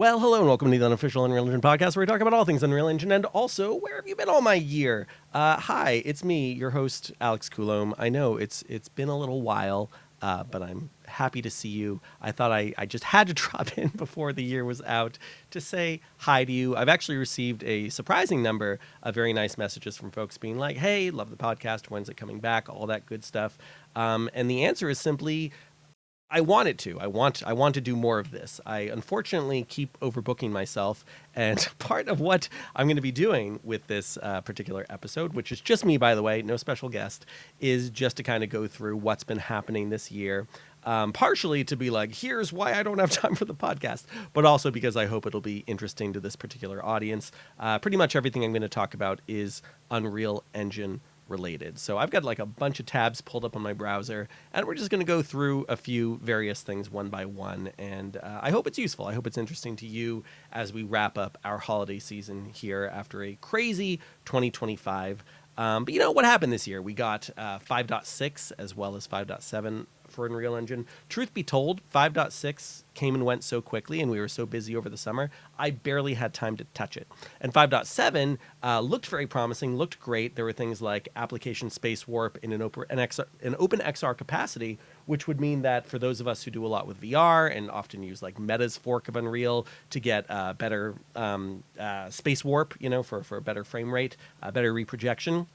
Well, hello and welcome to the unofficial Unreal Engine podcast, where we talk about all things Unreal Engine and also where have you been all my year? Hi, it's me, your host, Alex Coulomb. I know it's been a little while, but I'm happy to see you. I thought I just had to drop in before the year was out to say hi to you. I've actually received a surprising number of very nice messages from folks being like, hey, love the podcast, when's it coming back, all that good stuff. And the answer is simply, I want it to. I want to do more of this. I unfortunately keep overbooking myself, and part of what I'm going to be doing with this particular episode, which is just me, by the way, no special guest, is just to kind of go through what's been happening this year. Partially to be like, here's why I don't have time for the podcast, but also because I hope it'll be interesting to this particular audience. Pretty much everything I'm going to talk about is Unreal Engine related. So I've got like a bunch of tabs pulled up on my browser, and we're just going to go through a few various things one by one. And I hope it's useful. I hope it's interesting to you as we wrap up our holiday season here after a crazy 2025. But you know what happened this year? We got 5.6 as well as 5.7 for Unreal Engine. Truth be told, 5.6 came and went so quickly, and we were so busy over the summer, I barely had time to touch it. And 5.7 looked very promising, looked great. There were things like application space warp in an OpenXR capacity, which would mean that for those of us who do a lot with VR and often use like Meta's fork of Unreal to get better space warp, for a better frame rate, better reprojection,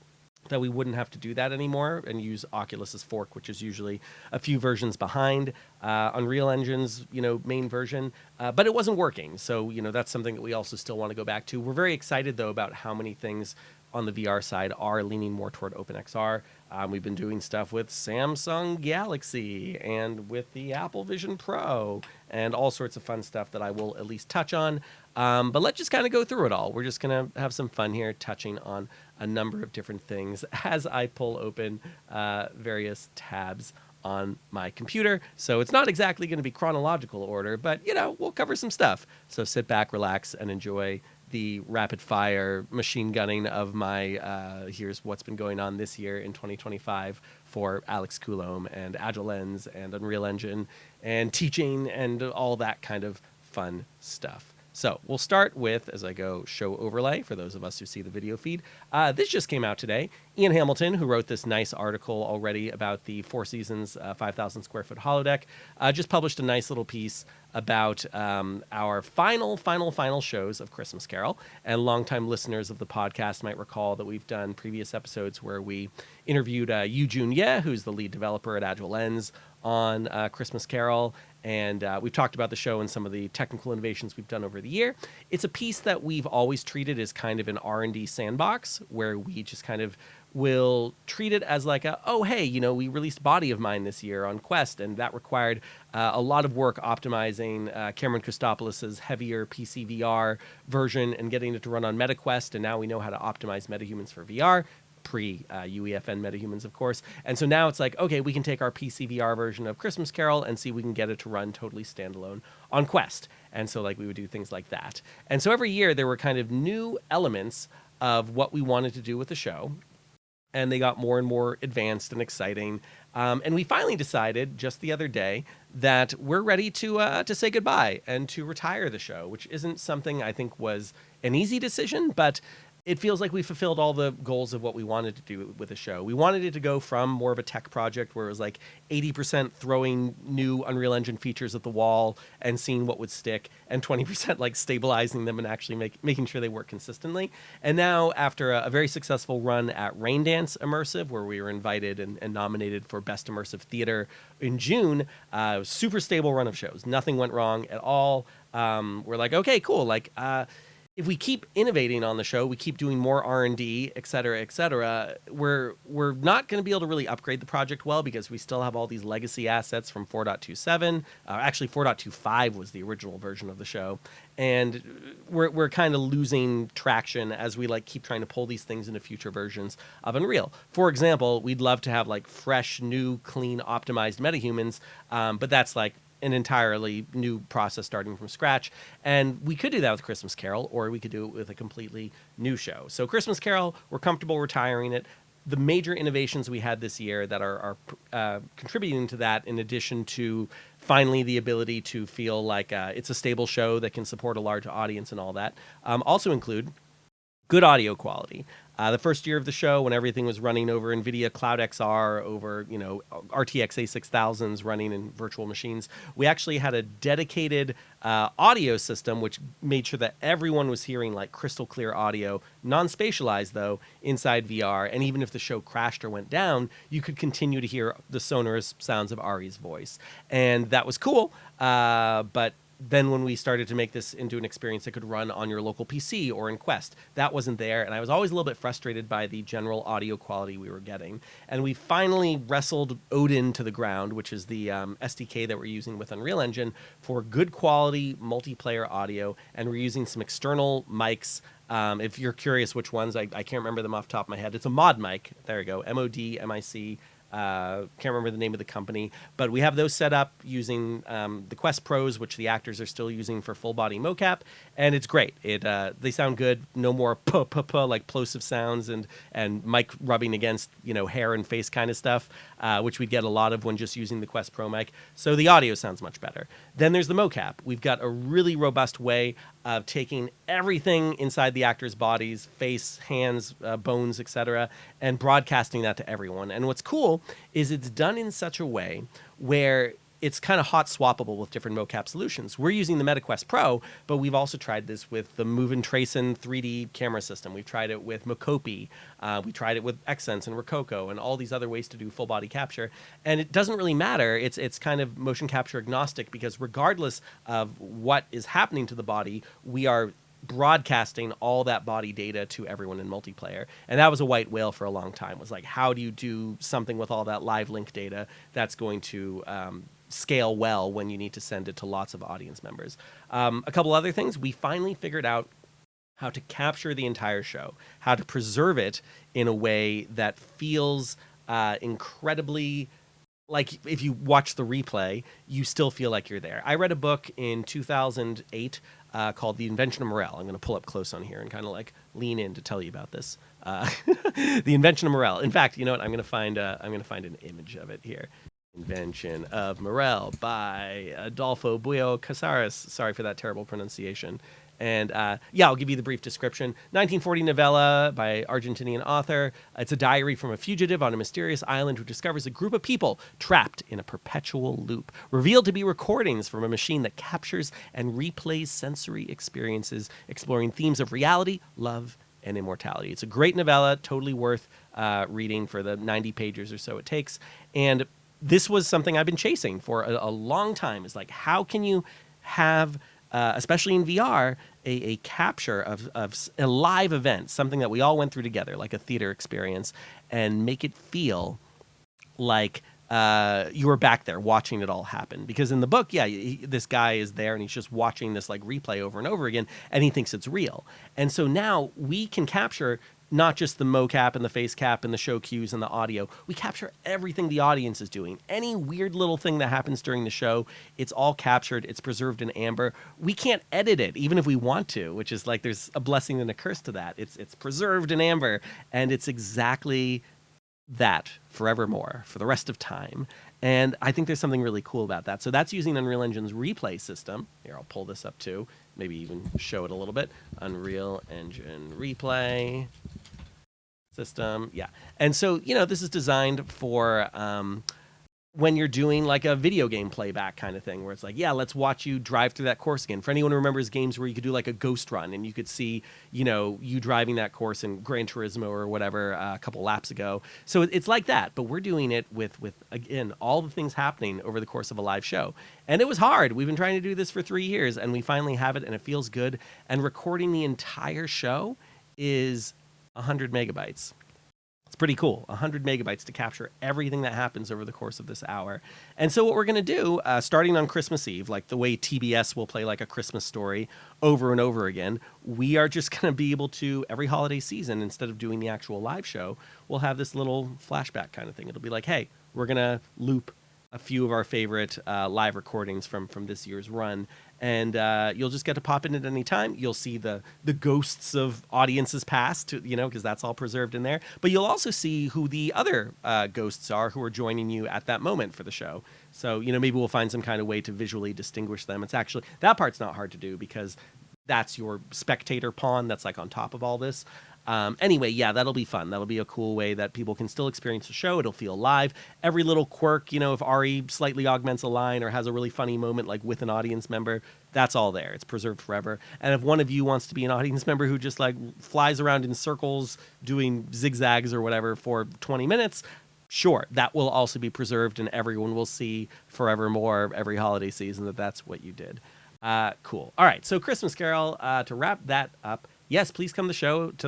that we wouldn't have to do that anymore and use Oculus's fork, which is usually a few versions behind Unreal Engine's, main version, but it wasn't working. So, that's something that we also still want to go back to. We're very excited, though, about how many things on the VR side are leaning more toward OpenXR. We've been doing stuff with Samsung Galaxy and with the Apple Vision Pro and all sorts of fun stuff that I will at least touch on. But let's just kind of go through it all. We're just going to have some fun here touching on a number of different things as I pull open various tabs on my computer. So it's not exactly going to be chronological order, but, we'll cover some stuff. So sit back, relax, and enjoy the rapid fire machine gunning of my here's what's been going on this year in 2025 for Alex Coulomb and Agile Lens and Unreal Engine and teaching and all that kind of fun stuff. So we'll start with, as I go, show overlay for those of us who see the video feed. This just came out today. Ian Hamilton, who wrote this nice article already about the Four Seasons 5,000 square foot holodeck, just published a nice little piece about our final shows of Christmas Carol. And longtime listeners of the podcast might recall that we've done previous episodes where we interviewed Yu Jun Ye, who's the lead developer at Agile Lens, on Christmas Carol. And we've talked about the show and some of the technical innovations we've done over the year. It's a piece that we've always treated as kind of an R&D sandbox, where we just kind of will treat it as like we released Body of Mine this year on Quest, and that required a lot of work optimizing Cameron Kostopoulos' heavier PC VR version and getting it to run on MetaQuest, and now we know how to optimize MetaHumans for VR. Pre-UEFN metahumans, of course. And so now it's like, okay, we can take our PC VR version of Christmas Carol and see if we can get it to run totally standalone on Quest. And so we would do things like that. And so every year there were kind of new elements of what we wanted to do with the show. And they got more and more advanced and exciting. And we finally decided just the other day that we're ready to say goodbye and to retire the show, which isn't something I think was an easy decision, but it feels like we fulfilled all the goals of what we wanted to do with the show. We wanted it to go from more of a tech project where it was like 80% throwing new Unreal Engine features at the wall and seeing what would stick, and 20% like stabilizing them and actually making sure they work consistently. And now, after a very successful run at Raindance Immersive, where we were invited and nominated for Best Immersive Theater in June, super stable run of shows. Nothing went wrong at all. We're like, okay, cool. If we keep innovating on the show, we keep doing more R&D, et cetera, we're not going to be able to really upgrade the project well, because we still have all these legacy assets from 4.27. Actually, 4.25 was the original version of the show. And we're kind of losing traction as we keep trying to pull these things into future versions of Unreal. For example, we'd love to have fresh, new, clean, optimized metahumans, but that's an entirely new process starting from scratch. And we could do that with Christmas Carol, or we could do it with a completely new show. So Christmas Carol, we're comfortable retiring it. The major innovations we had this year that are contributing to that, in addition to finally the ability to feel like it's a stable show that can support a large audience and all that. Also include good audio quality. The first year of the show, when everything was running over NVIDIA Cloud XR, over RTX A6000s running in virtual machines, we actually had a dedicated audio system which made sure that everyone was hearing like crystal clear audio, non-spatialized though, inside VR. And even if the show crashed or went down, you could continue to hear the sonorous sounds of Ari's voice, and that was cool. But then when we started to make this into an experience that could run on your local PC or in Quest, that wasn't there. And I was always a little bit frustrated by the general audio quality we were getting. And we finally wrestled Odin to the ground, which is the SDK that we're using with Unreal Engine for good quality multiplayer audio. And we're using some external mics. If you're curious which ones, I can't remember them off the top of my head. It's a mod mic. There we go. MOD-MIC. Can't remember the name of the company, but we have those set up using the Quest Pros, which the actors are still using for full body mocap, and it's great. They sound good. No more puh like plosive sounds and mic rubbing against hair and face kind of stuff, which we get a lot of when just using the Quest Pro mic. So the audio sounds much better. Then there's the mocap. We've got a really robust way of taking everything inside the actors' bodies, face, hands, bones, etc., and broadcasting that to everyone. And what's cool is it's done in such a way where it's kind of hot swappable with different mocap solutions. We're using the MetaQuest Pro, but we've also tried this with the Move and Tracen 3D camera system. We've tried it with Mocopi. We tried it with Xsense and Rococo and all these other ways to do full body capture. And it doesn't really matter. It's kind of motion capture agnostic, because regardless of what is happening to the body, we are broadcasting all that body data to everyone in multiplayer. And that was a white whale for a long time, was like, how do you do something with all that live link data that's going to scale well when you need to send it to lots of audience members. A couple other things. We finally figured out how to capture the entire show, how to preserve it in a way that feels incredibly like if you watch the replay, you still feel like you're there. I read a book in 2008 called The Invention of Morel. I'm going to pull up close on here and kind of like lean in to tell you about this. The Invention of Morel. In fact, you know what? I'm going to find an image of it here. Invention of Morel by Adolfo Buyo Casares. Sorry for that terrible pronunciation. And I'll give you the brief description. 1940 novella by Argentinian author. It's a diary from a fugitive on a mysterious island who discovers a group of people trapped in a perpetual loop, revealed to be recordings from a machine that captures and replays sensory experiences, exploring themes of reality, love, and immortality. It's a great novella, totally worth reading for the 90 pages or so it takes. And this was something I've been chasing for a long time. Is like, how can you have especially in VR, a capture of a live event, something that we all went through together, like a theater experience, and make it feel like you were back there watching it all happen. Because in the book, this guy is there and he's just watching this like replay over and over again, and he thinks it's real. And so now we can capture not just the mocap and the face cap and the show cues and the audio. We capture everything the audience is doing. Any weird little thing that happens during the show, it's all captured. It's preserved in amber. We can't edit it, even if we want to, which is like there's a blessing and a curse to that. It's preserved in amber, and it's exactly that forevermore, for the rest of time. And I think there's something really cool about that. So that's using Unreal Engine's replay system. Here, I'll pull this up too. Maybe even show it a little bit. Unreal Engine replay system. Yeah. And so, this is designed for when you're doing like a video game playback kind of thing, where it's like, let's watch you drive through that course again. For anyone who remembers games where you could do like a ghost run and you could see, you driving that course in Gran Turismo or whatever a couple laps ago. So it's like that, but we're doing it with again, all the things happening over the course of a live show. And it was hard. We've been trying to do this for 3 years, and we finally have it, and it feels good. And recording the entire show is 100 megabytes. It's pretty cool, 100 megabytes to capture everything that happens over the course of this hour. And so what we're going to do, starting on Christmas Eve, like the way TBS will play like a Christmas story over and over again, we are just going to be able to, every holiday season, instead of doing the actual live show, we'll have this little flashback kind of thing. It'll be like, hey, we're going to loop a few of our favorite live recordings from this year's run. And you'll just get to pop in at any time. You'll see the ghosts of audiences past, because that's all preserved in there. But you'll also see who the other ghosts are who are joining you at that moment for the show. So, maybe we'll find some kind of way to visually distinguish them. It's actually, that part's not hard to do because that's your spectator pawn that's like on top of all this. Anyway, yeah, that'll be fun. That'll be a cool way that people can still experience the show. It'll feel live. Every little quirk, if Ari slightly augments a line or has a really funny moment like with an audience member, that's all there. It's preserved forever. And if one of you wants to be an audience member who just like flies around in circles doing zigzags or whatever for 20 minutes, sure, that will also be preserved and everyone will see forevermore every holiday season that's what you did. Cool. All right, so Christmas Carol, to wrap that up, yes, please come to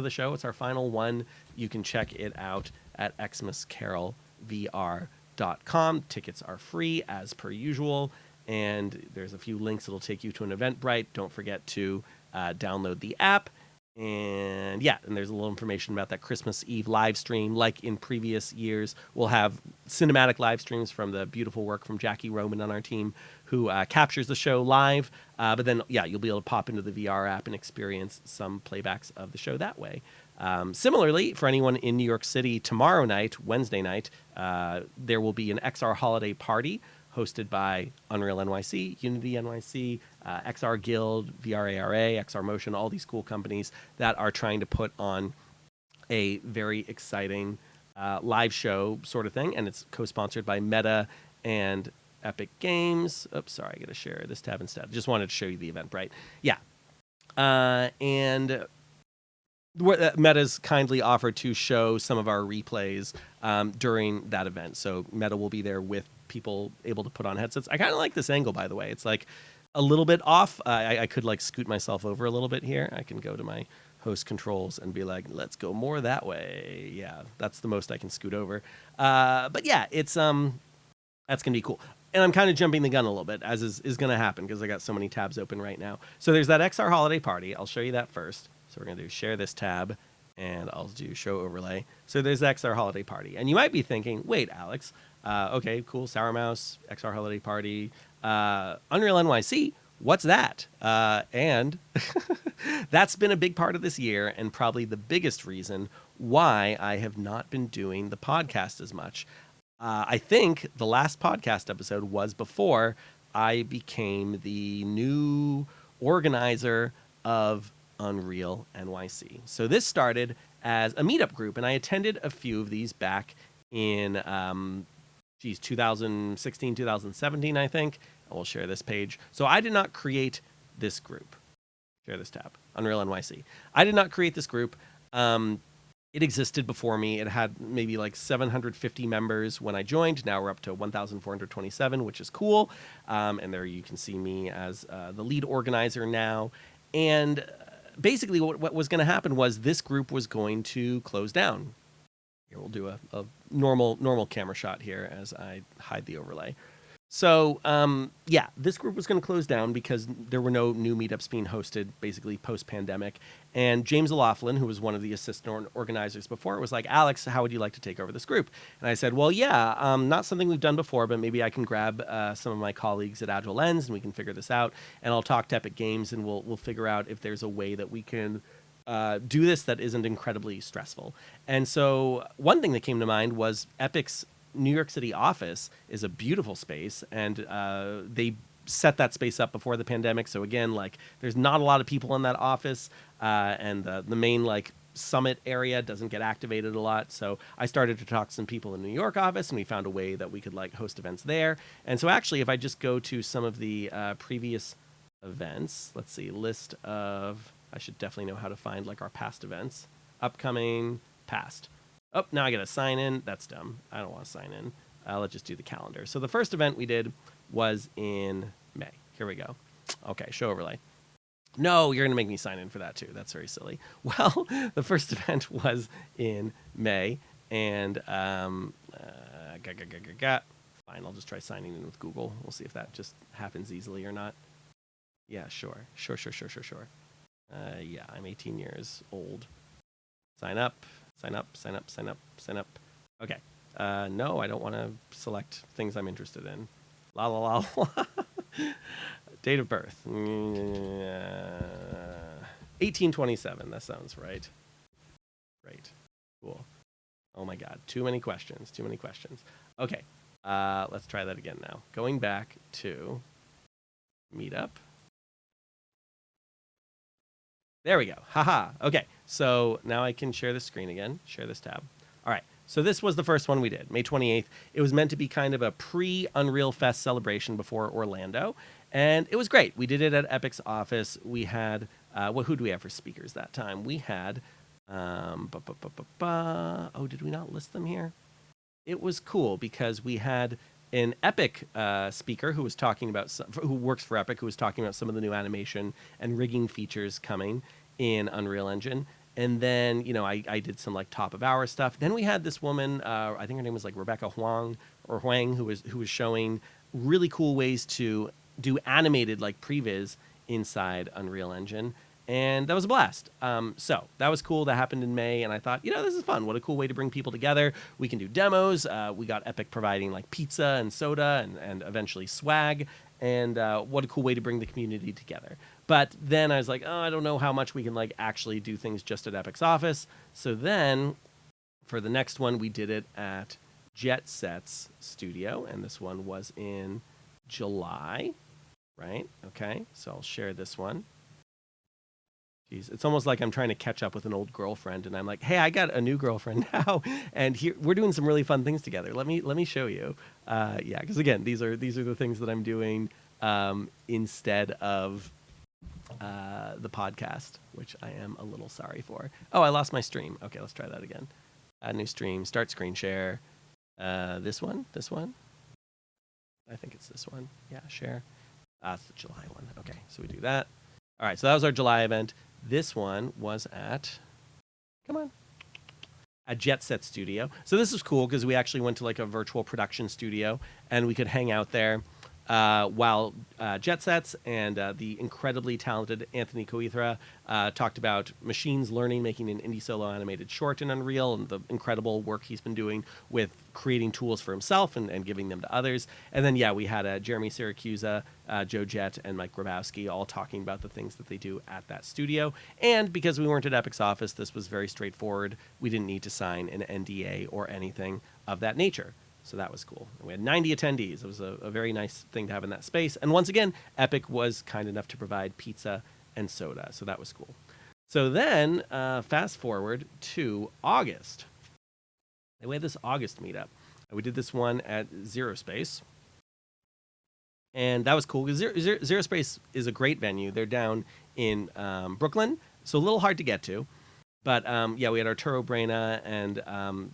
the show. It's our final one. You can check it out at xmascarolvr.com. Tickets are free as per usual, and there's a few links that'll take you to an Eventbrite. Don't forget to download the app. And there's a little information about that Christmas Eve live stream. Like in previous years, we'll have cinematic live streams from the beautiful work from Jackie Roman on our team, who captures the show live. But then, you'll be able to pop into the VR app and experience some playbacks of the show that way. Similarly, for anyone in New York City, tomorrow night, Wednesday night, there will be an XR holiday party hosted by Unreal NYC, Unity NYC, XR Guild, VRARA, XR Motion, all these cool companies that are trying to put on a very exciting live show sort of thing. And it's co-sponsored by Meta and Epic Games. Oops, sorry, I got to share this tab instead. Just wanted to show you the Eventbrite. Yeah. And Meta's kindly offered to show some of our replays during that event. So Meta will be there with people able to put on headsets. I kind of like this angle, by the way. It's like a little bit off. I could like scoot myself over a little bit here. I can go to my host controls and be like, let's go more that way. Yeah, that's the most I can scoot over. But yeah, it's that's gonna be cool. And I'm kind of jumping the gun a little bit, as is going to happen because I got so many tabs open right now. So there's that XR holiday party. I'll show you that first. So we're going to do share this tab, and I'll do show overlay. So there's the XR holiday party. And you might be thinking, wait, Alex, okay, cool, Sour Mouse, XR holiday party, Unreal NYC, what's that? And that's been a big part of this year and probably the biggest reason why I have not been doing the podcast as much. I think the last podcast episode was before I became the new organizer of Unreal NYC. So this started as a meetup group, and I attended a few of these back in 2016, 2017, I think. I will share this page. So I did not create this group. Share this tab, Unreal NYC. I did not create this group. It existed before me. It had maybe like 750 members when I joined. Now we're up to 1,427, which is cool. And there you can see me as the lead organizer now. And basically what was going to happen was this group was going to close down. Here, we'll do a normal camera shot here as I hide the overlay. So, this group was going to close down because there were no new meetups being hosted, basically post-pandemic. And James O'Loughlin, who was one of the assistant organizers before, was like, Alex, how would you like to take over this group? And I said, well, yeah, not something we've done before, but maybe I can grab some of my colleagues at Agile Lens and we can figure this out. And I'll talk to Epic Games and we'll figure out if there's a way that we can do this that isn't incredibly stressful. And so one thing that came to mind was Epic's New York City office is a beautiful space, and they set that space up before the pandemic. So again, like there's not a lot of people in that office, and the main like summit area doesn't get activated a lot. So I started to talk to some people in the New York office, and we found a way that we could like host events there. And so actually, if I just go to some of the previous events, let's see, list of, I should definitely know how to find like our past events, upcoming, past. Oh, now I got to sign in. That's dumb. I don't want to sign in. Let's just do the calendar. So the first event we did was in May. Here we go. Okay, show overlay. No, you're going to make me sign in for that too. That's very silly. Well, the first event was in May. And fine, I'll just try signing in with Google. We'll see if that just happens easily or not. Yeah, sure. Yeah, I'm 18 years old. Sign up. Okay. No, I don't want to select things I'm interested in. La la la la. Date of birth. 1827. That sounds right. Right. Cool. Oh my God. Too many questions. Too many questions. Okay. Let's try that again now. Going back to Meetup. There we go. Haha. Okay. So now I can share the screen again. Share this tab. All right. So this was the first one we did, May 28th. It was meant to be kind of a pre-Unreal Fest celebration before Orlando. And it was great. We did it at Epic's office. We had, who do we have for speakers that time? We had, oh, did we not list them here? It was cool because we had an Epic speaker who was talking about, who works for Epic, who was talking about some of the new animation and rigging features coming in Unreal Engine. And then, you know, I did some like top of hour stuff. Then we had this woman, I think her name was like Rebecca Huang, who was showing really cool ways to do animated like previs inside Unreal Engine. And that was a blast. So that was cool. That happened in May. And I thought, you know, this is fun. What a cool way to bring people together. We can do demos. We got Epic providing like pizza and soda and eventually swag. And what a cool way to bring the community together. But then I was like, oh, I don't know how much we can like actually do things just at Epic's office. So then for the next one, we did it at Jet Set's studio. And this one was in July, right? Okay, so I'll share this one. Jeez, it's almost like I'm trying to catch up with an old girlfriend, and I'm like, "Hey, I got a new girlfriend now, and here we're doing some really fun things together. Let me show you." Yeah, because again, these are the things that I'm doing instead of the podcast, which I am a little sorry for. Oh, I lost my stream. Okay, let's try that again. Add new stream. Start screen share. This one. I think it's this one. Yeah, share. It's the July one. Okay, so we do that. All right, so that was our July event. This one was at, at Jet Set Studio. So this was cool because we actually went to like a virtual production studio and we could hang out there while Jet Sets and the incredibly talented Anthony Coithra talked about machines learning, making an indie solo animated short in Unreal, and the incredible work he's been doing with creating tools for himself and giving them to others. And then, yeah, we had Jeremy Siracusa, Joe Jett, and Mike Grabowski all talking about the things that they do at that studio. And because we weren't at Epic's office, this was very straightforward. We didn't need to sign an NDA or anything of that nature. So that was cool. We had 90 attendees. It was a very nice thing to have in that space. And once again, Epic was kind enough to provide pizza and soda. So that was cool. So then, fast forward to August. We had this August meetup. We did this one at Zero Space. And that was cool because Zero Space is a great venue. They're down in Brooklyn, so a little hard to get to. But yeah, we had Arturo Brena and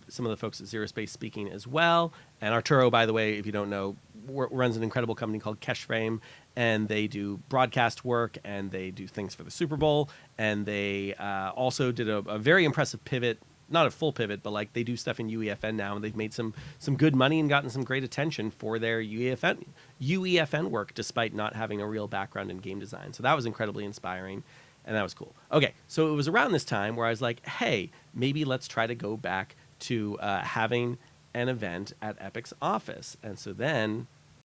some of the folks at Zero Space speaking as well. And Arturo, by the way, if you don't know, runs an incredible company called Keshframe, and they do broadcast work and they do things for the Super Bowl. And they also did a very impressive pivot, not a full pivot, but like they do stuff in UEFN now, and they've made some good money and gotten some great attention for their UEFN work, despite not having a real background in game design. So that was incredibly inspiring. And that was cool. Okay, so it was around this time where I was like, hey, maybe let's try to go back to having an event at Epic's office. And so then,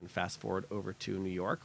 fast forward over to New York.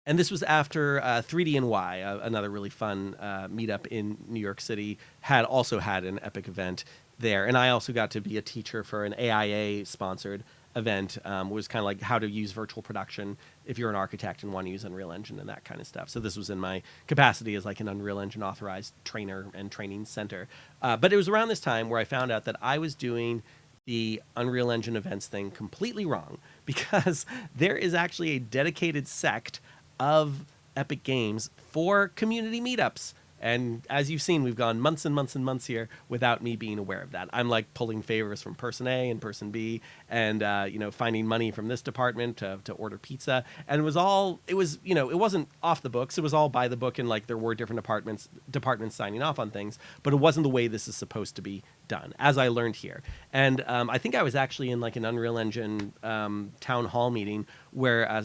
And this was after 3D&Y, another really fun meetup in New York City, also had an Epic event there. And I also got to be a teacher for an AIA-sponsored event. Was kind of like how to use virtual production if you're an architect and want to use Unreal Engine and that kind of stuff. So this was in my capacity as like an Unreal Engine authorized trainer and training center. But it was around this time where I found out that I was doing the Unreal Engine events thing completely wrong, because there is actually a dedicated sect of Epic Games for community meetups. And as you've seen, we've gone months and months and months here without me being aware of that. I'm like pulling favors from person A and person B, and finding money from this department to order pizza. And it was it wasn't off the books. It was all by the book, and like there were different departments signing off on things. But it wasn't the way this is supposed to be done, as I learned here. And I think I was actually in like an Unreal Engine town hall meeting where I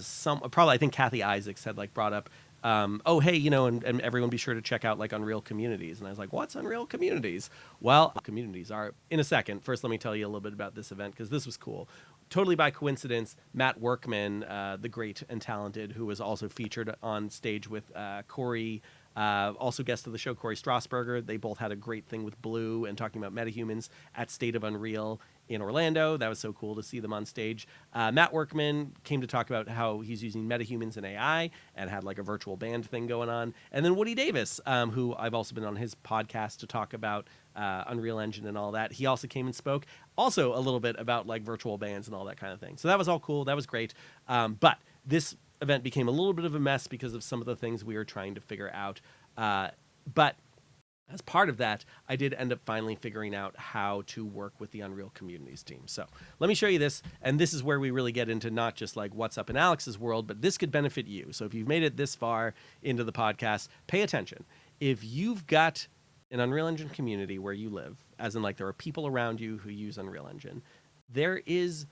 think Kathy Isaacs had like brought up oh, hey, and everyone be sure to check out like Unreal Communities. And I was like, what's Unreal Communities? Well, communities are in a second. First, let me tell you a little bit about this event because this was cool. Totally by coincidence, Matt Workman, the great and talented, who was also featured on stage with Corey, also guest of the show, Corey Strasberger. They both had a great thing with Blue and talking about metahumans at State of Unreal in Orlando. That was so cool to see them on stage. Matt Workman came to talk about how he's using metahumans and AI and had like a virtual band thing going on. And then Woody Davis, who I've also been on his podcast to talk about Unreal Engine and all that. He also came and spoke also a little bit about like virtual bands and all that kind of thing. So that was all cool. That was great. But this event became a little bit of a mess because of some of the things we were trying to figure out. But as part of that, I did end up finally figuring out how to work with the Unreal Communities team. So let me show you this. And this is where we really get into not just like what's up in Alex's world, but this could benefit you. So if you've made it this far into the podcast, pay attention. If you've got an Unreal Engine community where you live, as in like there are people around you who use Unreal Engine, there is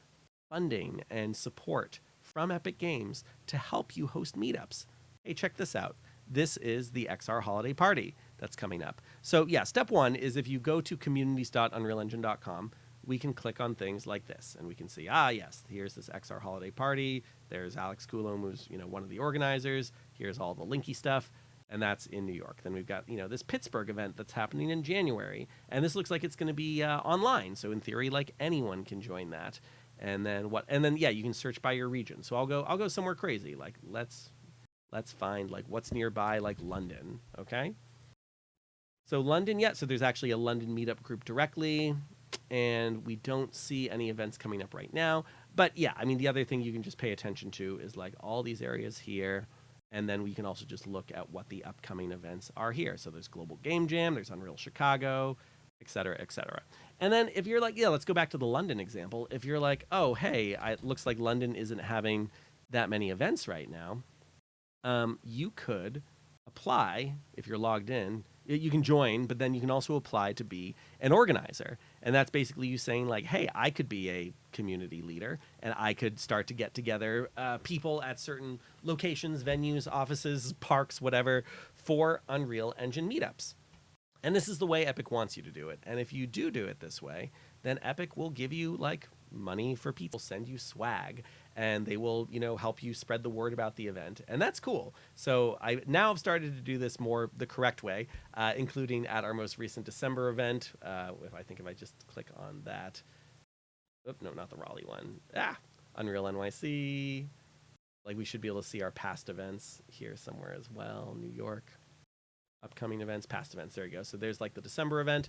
funding and support from Epic Games to help you host meetups. Hey, check this out. This is the XR holiday party that's coming up. So yeah, step one is if you go to communities.unrealengine.com, we can click on things like this and we can see, yes, here's this XR holiday party. There's Alex Coulomb, who's one of the organizers. Here's all the linky stuff. And that's in New York. Then we've got, this Pittsburgh event that's happening in January. And this looks like it's going to be online. So in theory, like anyone can join that. And then you can search by your region. So I'll go somewhere crazy. Like let's find like what's nearby, like London. Okay. So London, so there's actually a London meetup group directly. And we don't see any events coming up right now. But yeah, I mean, the other thing you can just pay attention to is like all these areas here. And then we can also just look at what the upcoming events are here. So there's Global Game Jam, there's Unreal Chicago, et cetera, et cetera. And then if you're like, let's go back to the London example. If you're like, oh, hey, it looks like London isn't having that many events right now, you could apply if you're logged in. You can join, but then you can also apply to be an organizer. And that's basically you saying like, hey, I could be a community leader and I could start to get together people at certain locations, venues, offices, parks, whatever, for Unreal Engine meetups. And this is the way Epic wants you to do it. And if you do it this way, then Epic will give you like money for people, send you swag, and they will, help you spread the word about the event. And that's cool. So I now have started to do this more the correct way, including at our most recent December event. If I just click on that. No, not the Raleigh one. Unreal NYC. Like we should be able to see our past events here somewhere as well. New York. Upcoming events, past events. There you go. So there's like the December event.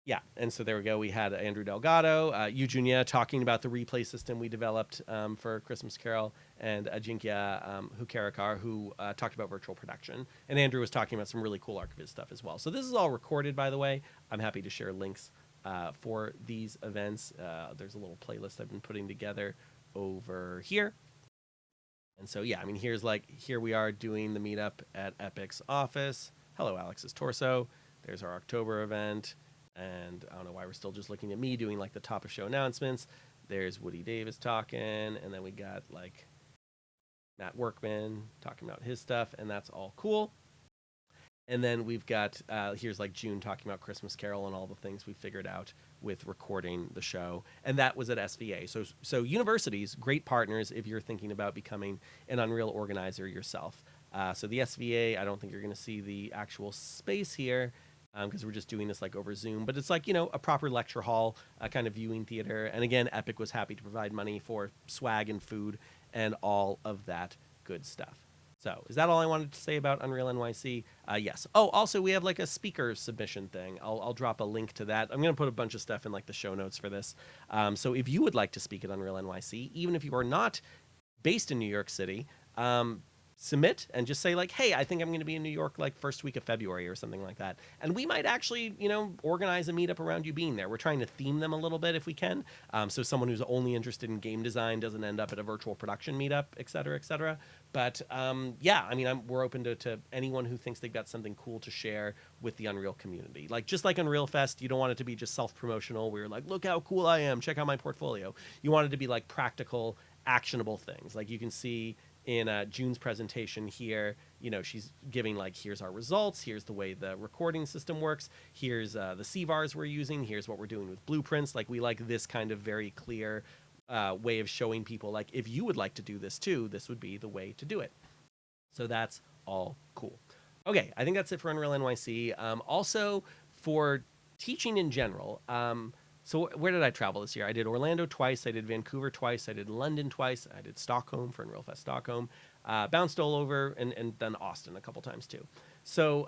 Yeah, and so there we go. We had Andrew Delgado, Eugenia talking about the replay system we developed for Christmas Carol, and Ajinkya Hukarakar, who talked about virtual production. And Andrew was talking about some really cool archivist stuff as well. So this is all recorded, by the way. I'm happy to share links for these events. There's a little playlist I've been putting together over here. And so, yeah, I mean, here we are doing the meetup at Epic's office. Hello, Alex's torso. There's our October event. And I don't know why we're still just looking at me doing like the top of show announcements. There's Woody Davis talking. And then we got like Matt Workman talking about his stuff. And that's all cool. And then we've got, here's like June talking about Christmas Carol and all the things we figured out with recording the show. And that was at SVA. So universities, great partners if you're thinking about becoming an Unreal organizer yourself. So the SVA, I don't think you're going to see the actual space here because we're just doing this like over Zoom. But it's like, a proper lecture hall, a kind of viewing theater. And again, Epic was happy to provide money for swag and food and all of that good stuff. So is that all I wanted to say about Unreal NYC? Yes. Oh, also we have like a speaker submission thing. I'll drop a link to that. I'm going to put a bunch of stuff in like the show notes for this. So if you would like to speak at Unreal NYC, even if you are not based in New York City, submit and just say like, hey, I think I'm going to be in New York like first week of February or something like that. And we might actually, organize a meetup around you being there. We're trying to theme them a little bit if we can. So someone who's only interested in game design doesn't end up at a virtual production meetup, et cetera, et cetera. But yeah, I mean, we're open to anyone who thinks they've got something cool to share with the Unreal community. Like just like Unreal Fest, you don't want it to be just self-promotional. We're like, look how cool I am. Check out my portfolio. You want it to be like practical, actionable things. Like you can see in June's presentation here, she's giving like, here's our results, here's the way the recording system works, here's the CVARs we're using, here's what we're doing with blueprints. Like, we like this kind of very clear way of showing people, like, if you would like to do this too, this would be the way to do it. So that's all cool. Okay, I think that's it for Unreal NYC. Also, for teaching in general, so where did I travel this year? I did Orlando twice, I did Vancouver twice, I did London twice, I did Stockholm for Unreal Fest Stockholm, bounced all over, and then Austin a couple times too. So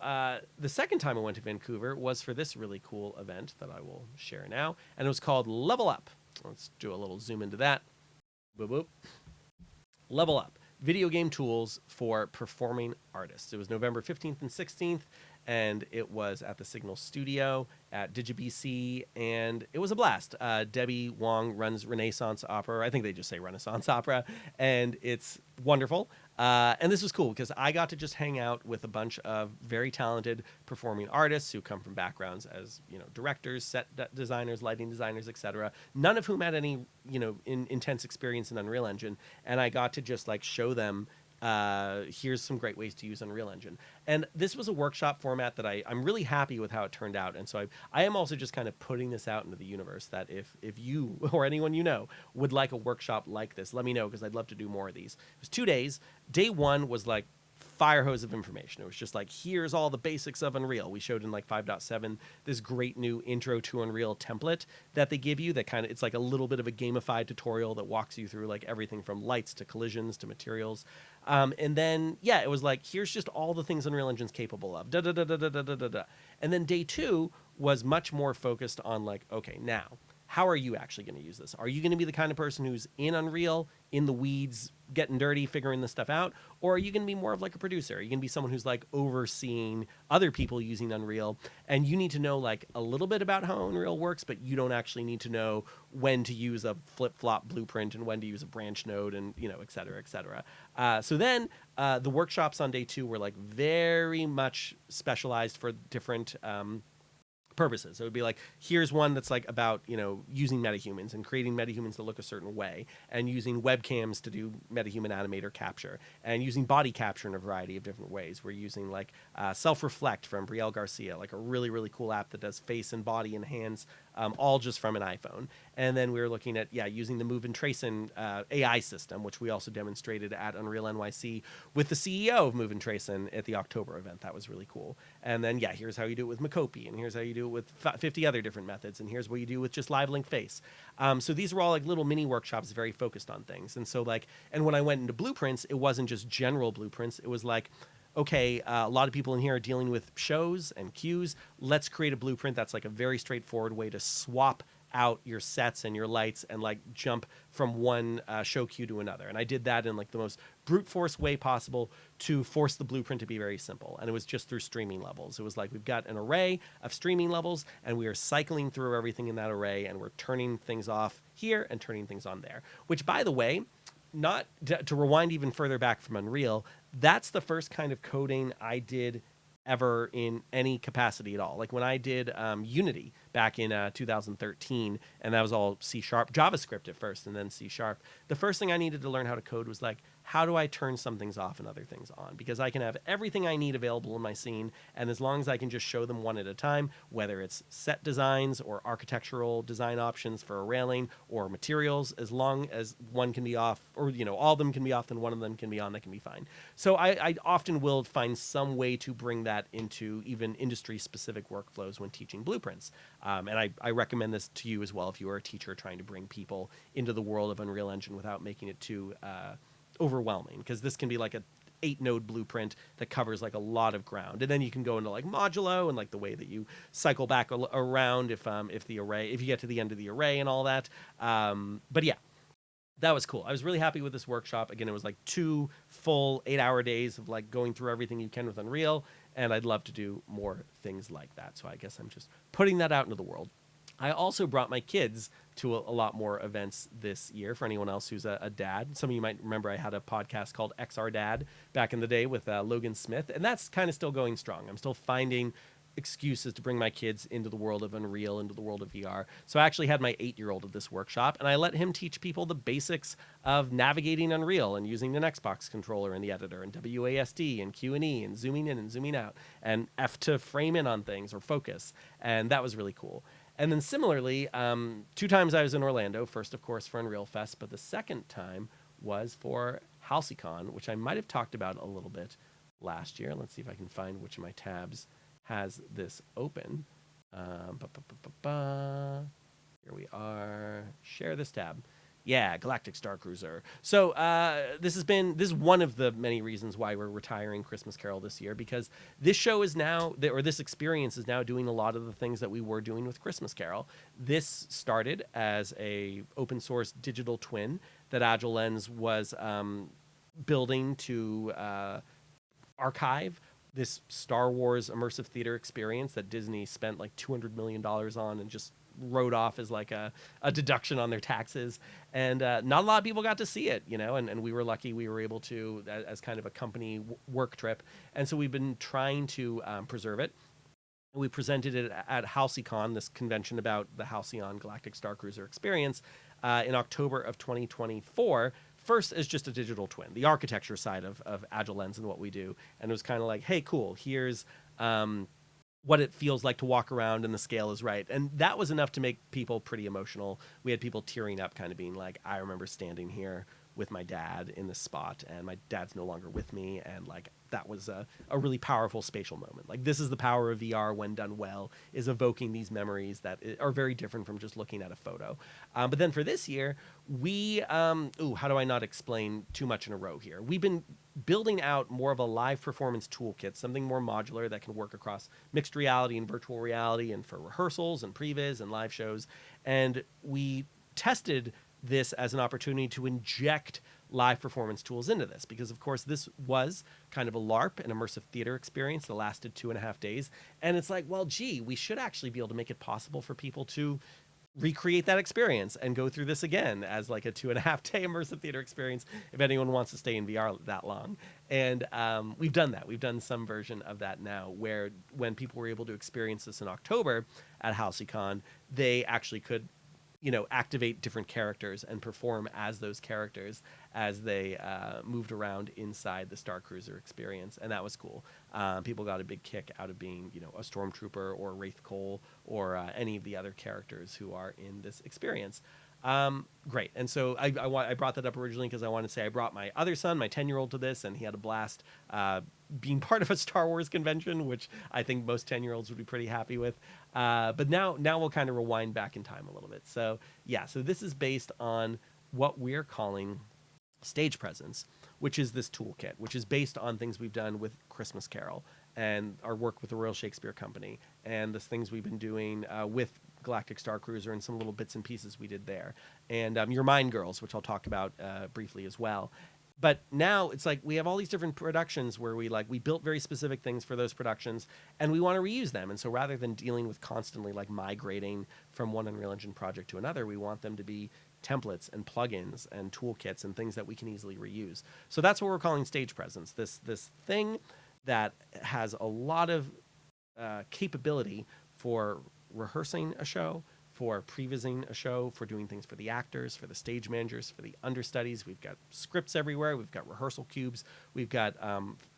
the second time I went to Vancouver was for this really cool event that I will share now, and it was called Level Up. Let's do a little zoom into that. Boop, boop. Level Up. Video game tools for performing artists. It was November 15th and 16th, and it was at the Signal Studio at DigiBC, and it was a blast. Debbie Wong runs Renaissance Opera. I think they just say Renaissance Opera, and it's wonderful. And this was cool because I got to just hang out with a bunch of very talented performing artists who come from backgrounds as, directors, set designers, lighting designers, etc. None of whom had any, intense experience in Unreal Engine, and I got to just like show them, here's some great ways to use Unreal Engine. And this was a workshop format that I'm really happy with how it turned out. And so I am also just kind of putting this out into the universe that if you or anyone would like a workshop like this, let me know, because I'd love to do more of these. It was 2 days. Day one was like fire hose of information. It was just like, here's all the basics of Unreal. We showed in like 5.7 this great new intro to Unreal template that they give you that kind of, it's like a little bit of a gamified tutorial that walks you through like everything from lights to collisions to materials. And then, it was like, here's just all the things Unreal Engine's capable of. Da, da, da, da, da, da, da, da. And then day two was much more focused on like, okay, now, how are you actually going to use this? Are you going to be the kind of person who's in Unreal, in the weeds, getting dirty, figuring this stuff out? Or are you going to be more of like a producer? Are you going to be someone who's like overseeing other people using Unreal? And you need to know like a little bit about how Unreal works, but you don't actually need to know when to use a flip-flop blueprint and when to use a branch node and, et cetera, et cetera. So then the workshops on day two were like very much specialized for different purposes. So it would be like, here's one that's like about, using metahumans and creating metahumans that look a certain way, and using webcams to do metahuman animator capture, and using body capture in a variety of different ways. We're using like Self-Reflect from Brielle Garcia, like a really, really cool app that does face and body and hands, all just from an iPhone. And then we were looking at, using the Move and Trace in AI system, which we also demonstrated at Unreal NYC with the CEO of Move and Trace at the October event. That was really cool. And then, here's how you do it with Makopi, and here's how you do it with 50 other different methods, and here's what you do with just Live Link Face. So these were all like little mini workshops very focused on things. And so like, and when I went into blueprints, it wasn't just general blueprints. It was like, okay, a lot of people in here are dealing with shows and cues. Let's create a blueprint that's like a very straightforward way to swap out your sets and your lights and like jump from one show cue to another. And I did that in like the most brute force way possible to force the blueprint to be very simple. And it was just through streaming levels. It was like, we've got an array of streaming levels and we are cycling through everything in that array, and we're turning things off here and turning things on there, which, by the way, not to rewind even further back from Unreal, that's the first kind of coding I did ever in any capacity at all. Like when I did Unity back in 2013, and that was all C#, JavaScript at first, and then C#. The first thing I needed to learn how to code was like, how do I turn some things off and other things on? Because I can have everything I need available in my scene, and as long as I can just show them one at a time, whether it's set designs or architectural design options for a railing or materials, as long as one can be off, or all of them can be off, then one of them can be on, that can be fine. So I often will find some way to bring that into even industry-specific workflows when teaching blueprints. And I recommend this to you as well if you are a teacher trying to bring people into the world of Unreal Engine without making it too overwhelming, because this can be like a 8-node blueprint that covers like a lot of ground, and then you can go into like modulo and like the way that you cycle back around if you get to the end of the array and all that. But that was cool. I was really happy with this workshop. Again, it was like 2 full 8-hour days of like going through everything you can with Unreal, and I'd love to do more things like that. So I guess I'm just putting that out into the world. I also brought my kids to a lot more events this year. For anyone else who's a dad, some of you might remember I had a podcast called XR Dad back in the day with Logan Smith, and that's kind of still going strong. I'm still finding excuses to bring my kids into the world of Unreal, into the world of VR. So I actually had my 8-year-old at this workshop, and I let him teach people the basics of navigating Unreal and using an Xbox controller in the editor, and WASD and Q&E and zooming in and zooming out, and F to frame in on things or focus. And that was really cool. And then similarly, 2 times I was in Orlando. First, of course, for Unreal Fest, but the second time was for Halcyon, which I might have talked about a little bit last year. Let's see if I can find which of my tabs has this open. Here we are. Share this tab. Yeah, Galactic Starcruiser. So this is one of the many reasons why we're retiring Christmas Carol this year, because this show is now, or this experience is now doing a lot of the things that we were doing with Christmas Carol. This started as a open source digital twin that Agile Lens was building to archive this Star Wars immersive theater experience that Disney spent like $200 million on and just wrote off as like a deduction on their taxes. And not a lot of people got to see it, and we were lucky we were able to, as kind of a company work trip. And so we've been trying to preserve it. We presented it at Halcyon, this convention about the Halcyon Galactic Starcruiser experience, in October of 2024. First as just a digital twin, the architecture side of Agile Lens and what we do. And it was kind of like, hey, cool, here's what it feels like to walk around and the scale is right. And that was enough to make people pretty emotional. We had people tearing up, kind of being like, I remember standing here with my dad in this spot, and my dad's no longer with me, and like that was a really powerful spatial moment. Like, this is the power of VR when done well, is evoking these memories that are very different from just looking at a photo. But then for this year, we how do I not explain too much in a row here? We've been building out more of a live performance toolkit, something more modular that can work across mixed reality and virtual reality, and for rehearsals and previs and live shows. And we tested this as an opportunity to inject live performance tools into this, because of course this was kind of a LARP, an immersive theater experience that lasted 2.5 days. And it's like, well, gee, we should actually be able to make it possible for people to recreate that experience and go through this again as like a 2.5-day immersive theater experience if anyone wants to stay in VR that long. And we've done that. We've done some version of that now, where when people were able to experience this in October at Halcyon, they actually could activate different characters and perform as those characters as they moved around inside the Starcruiser experience. And that was cool. People got a big kick out of being, a Stormtrooper or Wraith Cole or any of the other characters who are in this experience. Great. And so I brought that up originally because I wanted to say I brought my other son, my 10-year-old, to this, and he had a blast being part of a Star Wars convention, which I think most 10-year-olds would be pretty happy with. But now we'll kind of rewind back in time a little bit. So so this is based on what we're calling Stage Presence, which is this toolkit, which is based on things we've done with Christmas Carol and our work with the Royal Shakespeare Company, and the things we've been doing with Galactic Starcruiser and some little bits and pieces we did there, and Your Mind Girls, which I'll talk about briefly as well. But now it's like we have all these different productions where we built very specific things for those productions, and we want to reuse them. And so rather than dealing with constantly migrating from one Unreal Engine project to another, we want them to be templates and plugins and toolkits and things that we can easily reuse. So that's what we're calling Stage Presence. This thing that has a lot of capability for rehearsing a show, for prevising a show, for doing things for the actors, for the stage managers, for the understudies. We've got scripts everywhere. We've got rehearsal cubes. We've got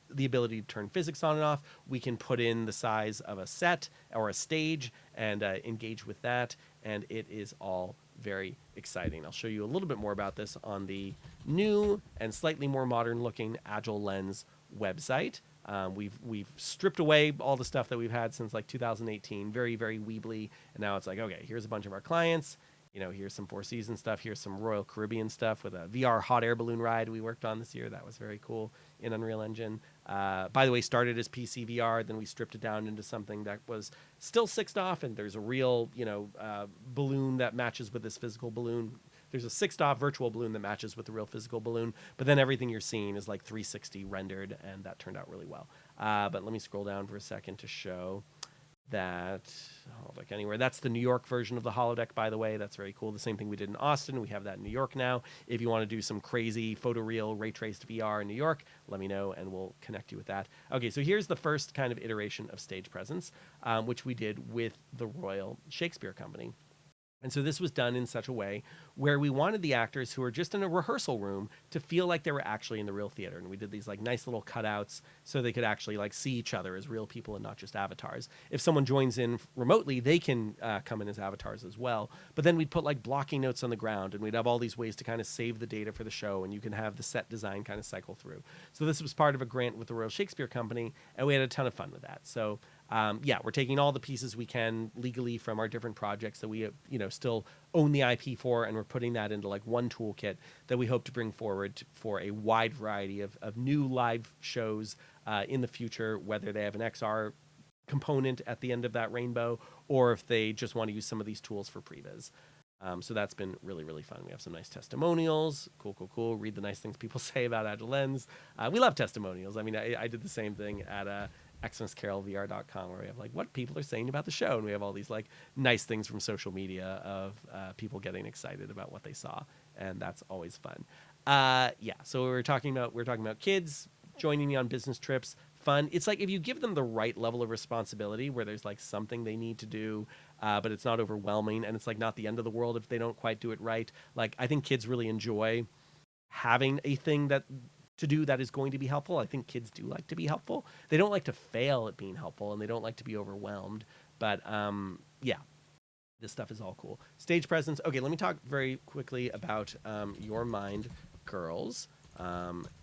the ability to turn physics on and off. We can put in the size of a set or a stage and engage with that. And it is all very exciting. I'll show you a little bit more about this on the new and slightly more modern looking Agile Lens website. We've stripped away all the stuff that we've had since 2018, very, very Weebly. And now it's like, okay, here's a bunch of our clients. Here's some Four Seasons stuff. Here's some Royal Caribbean stuff with a VR hot air balloon ride we worked on this year. That was very cool in Unreal Engine. By the way, started as PC VR. Then we stripped it down into something that was still sixed off. And there's a real, balloon that matches with this physical balloon. There's a sixed off virtual balloon that matches with the real physical balloon. But then everything you're seeing is 360 rendered. And that turned out really well. But let me scroll down for a second to show that holodeck anywhere. That's the New York version of the holodeck, by the way. That's very cool. The same thing we did in Austin. We have that in New York now. If you want to do some crazy photoreal ray traced VR in New York, let me know and we'll connect you with that. Okay, so here's the first kind of iteration of stage presence, which we did with the Royal Shakespeare Company. And so this was done in such a way where we wanted the actors who were just in a rehearsal room to feel like they were actually in the real theater. And we did these like nice little cutouts so they could actually like see each other as real people and not just avatars. If someone joins in remotely, they can come in as avatars as well. But then we'd put like blocking notes on the ground, and we'd have all these ways to kind of save the data for the show, and you can have the set design kind of cycle through. So this was part of a grant with the Royal Shakespeare Company, and we had a ton of fun with that. So yeah, we're taking all the pieces we can legally from our different projects that we, still own the IP for, and we're putting that into like one toolkit that we hope to bring forward for a wide variety of new live shows in the future, whether they have an XR component at the end of that rainbow or if they just want to use some of these tools for previs. So that's been really, really fun. We have some nice testimonials. Cool. Read the nice things people say about Agile Lens. We love testimonials. I mean, I did the same thing at XMSCarolVR.com where we have like what people are saying about the show, and we have all these like nice things from social media of people getting excited about what they saw, and that's always fun. Yeah, so we're talking about kids joining me on business trips. Fun. It's like if you give them the right level of responsibility where there's like something they need to do, but it's not overwhelming, and it's like not the end of the world if they don't quite do it right. Like I think kids really enjoy having a thing to do that is going to be helpful. I think kids do like to be helpful. They don't like to fail at being helpful, and they don't like to be overwhelmed. But yeah, this stuff is all cool. Stage presence. Okay, let me talk very quickly about Your Mind Girls.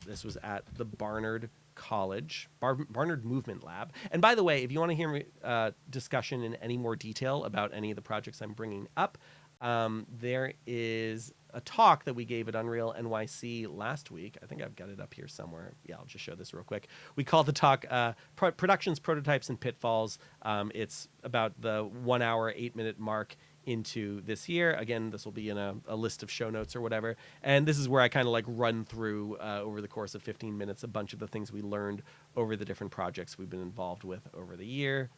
This was at the Barnard College, Barnard Movement Lab. And by the way, if you want to hear discussion in any more detail about any of the projects I'm bringing up, there is a talk that we gave at Unreal NYC last week. I think I've got it up here somewhere. Yeah, I'll just show this real quick. We call the talk Productions, Prototypes, and Pitfalls. It's about the 1 hour, 8 minute mark into this year. Again, this will be in a list of show notes or whatever. And this is where I kind of like run through over the course of 15 minutes a bunch of the things we learned over the different projects we've been involved with over the year.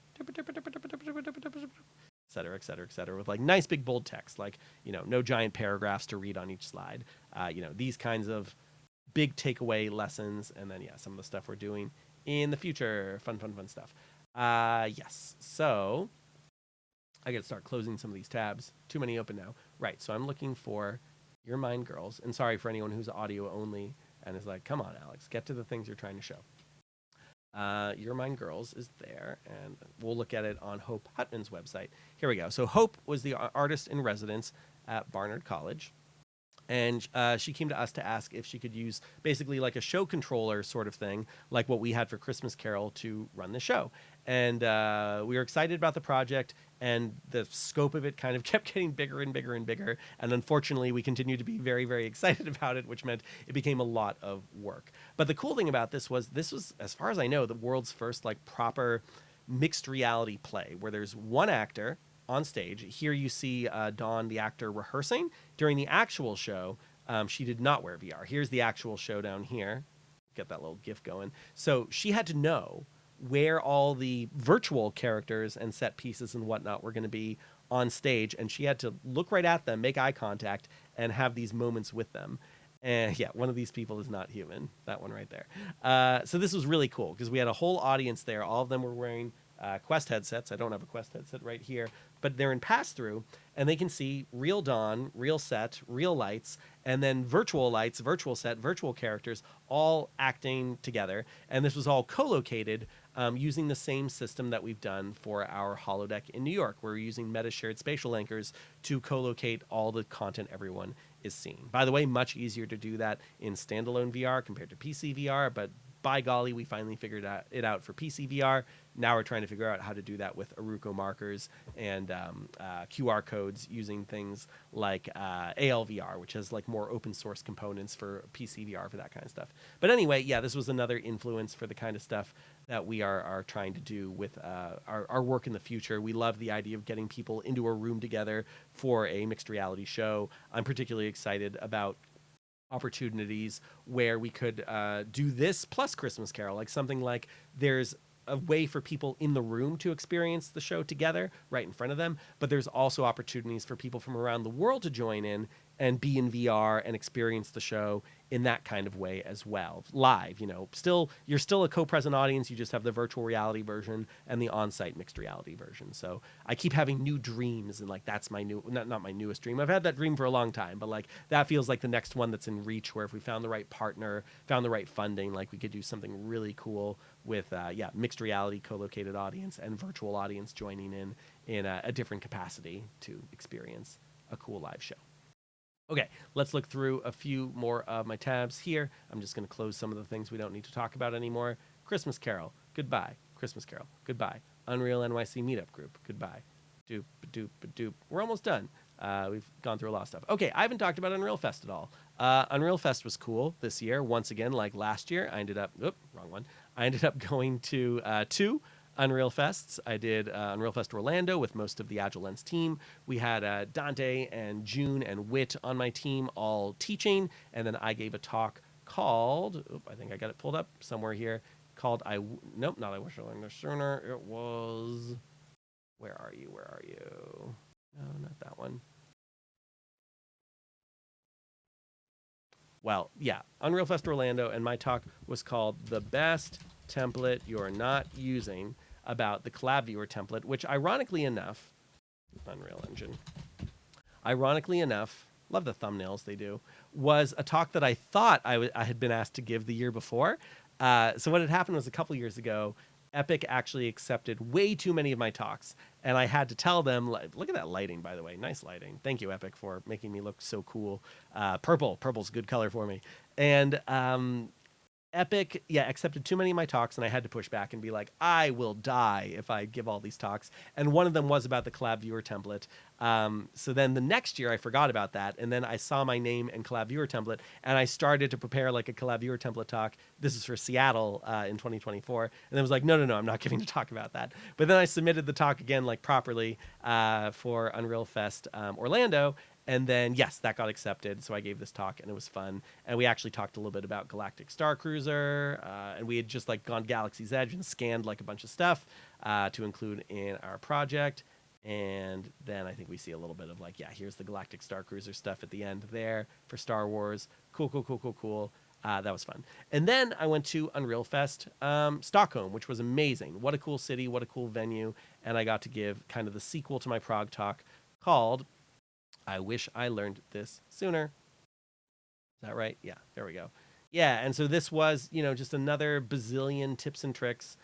Et cetera, with like nice big bold text, like, no giant paragraphs to read on each slide. These kinds of big takeaway lessons. And then, yeah, some of the stuff we're doing in the future. Fun stuff. Yes. So I got to start closing some of these tabs. Too many open now. Right. So I'm looking for Your Mind Girls. And sorry for anyone who's audio only and is like, come on, Alex, get to the things you're trying to show. Your Mind Girls is there, and we'll look at it on Hope Hutman's website. Here we go. So Hope was the artist in residence at Barnard College, and she came to us to ask if she could use basically like a show controller sort of thing, like what we had for Christmas Carol, to run the show. And we were excited about the project, and the scope of it kind of kept getting bigger and bigger and bigger. And unfortunately, we continued to be very, very excited about it, which meant it became a lot of work. But the cool thing about this was, as far as I know, the world's first like proper mixed reality play where there's one actor on stage. Here you see Dawn, the actor, rehearsing. During the actual show, she did not wear VR. Here's the actual show down here. Get that little GIF going. So she had to know where all the virtual characters and set pieces and whatnot were going to be on stage, and she had to look right at them, make eye contact, and have these moments with them. And yeah, one of these people is not human. That one right there. So this was really cool because we had a whole audience there. All of them were wearing Quest headsets. I don't have a Quest headset right here, but they're in pass-through, and they can see real Dawn, real set, real lights, and then virtual lights, virtual set, virtual characters, all acting together. And this was all co-located using the same system that we've done for our holodeck in New York. We're using meta-shared spatial anchors to co-locate all the content everyone is seeing. By the way, much easier to do that in standalone VR compared to PC VR, but by golly, we finally figured it out for PC VR. Now we're trying to figure out how to do that with Aruco markers and QR codes using things like ALVR, which has like more open source components for PC VR for that kind of stuff. But anyway, yeah, this was another influence for the kind of stuff that we are trying to do with our work in the future. We love the idea of getting people into a room together for a mixed reality show. I'm particularly excited about opportunities where we could do this plus Christmas Carol, like something like there's a way for people in the room to experience the show together right in front of them, but there's also opportunities for people from around the world to join in and be in VR and experience the show in that kind of way as well. Live, you're still a co-present audience. You just have the virtual reality version and the on-site mixed reality version. So I keep having new dreams, and like that's my new, not my newest dream. I've had that dream for a long time, but like that feels like the next one that's in reach, where if we found the right partner, found the right funding, like we could do something really cool with mixed reality co-located audience and virtual audience joining in a different capacity to experience a cool live show. Okay, let's look through a few more of my tabs here. I'm just going to close some of the things we don't need to talk about anymore. Christmas Carol, goodbye. Christmas Carol, goodbye. Unreal NYC meetup group, goodbye. Doop, doop, doop. We're almost done. We've gone through a lot of stuff. Okay, I haven't talked about Unreal Fest at all. Unreal Fest was cool this year. Once again, like last year, I ended up going to two Unreal Fests. I did Unreal Fest Orlando with most of the Agile Lens team. We had Dante and June and Wit on my team all teaching, and then I gave a talk called, I think I got it pulled up somewhere here, called not I Wish I Learned This Sooner. It was, where are you? No, not that one. Well, yeah, Unreal Fest Orlando, and my talk was called The Best Template You're Not Using, about the collab viewer template, which ironically enough, Unreal Engine, love the thumbnails they do, was a talk that I thought I had been asked to give the year before. So what had happened was a couple years ago, Epic actually accepted way too many of my talks, and I had to tell them, look at that lighting, by the way, nice lighting. Thank you, Epic, for making me look so cool. Purple's a good color for me. And Epic, accepted too many of my talks, and I had to push back and be like, I will die if I give all these talks. And one of them was about the collab viewer template. So then the next year I forgot about that, and then I saw my name and collab viewer template, and I started to prepare like a collab viewer template talk. This is for Seattle in 2024. And then I was like, no, I'm not giving a talk about that. But then I submitted the talk again, like properly, for Unreal Fest Orlando. And then, yes, that got accepted. So I gave this talk, and it was fun. And we actually talked a little bit about Galactic Starcruiser. And we had just like gone Galaxy's Edge and scanned like a bunch of stuff to include in our project. And then I think we see a little bit of like, here's the Galactic Starcruiser stuff at the end there for Star Wars. Cool. That was fun. And then I went to Unreal Fest Stockholm, which was amazing. What a cool city. What a cool venue. And I got to give kind of the sequel to my Prague talk called I Wish I Learned This Sooner. Is that right? Yeah, there we go. Yeah, and so this was, just another bazillion tips and tricks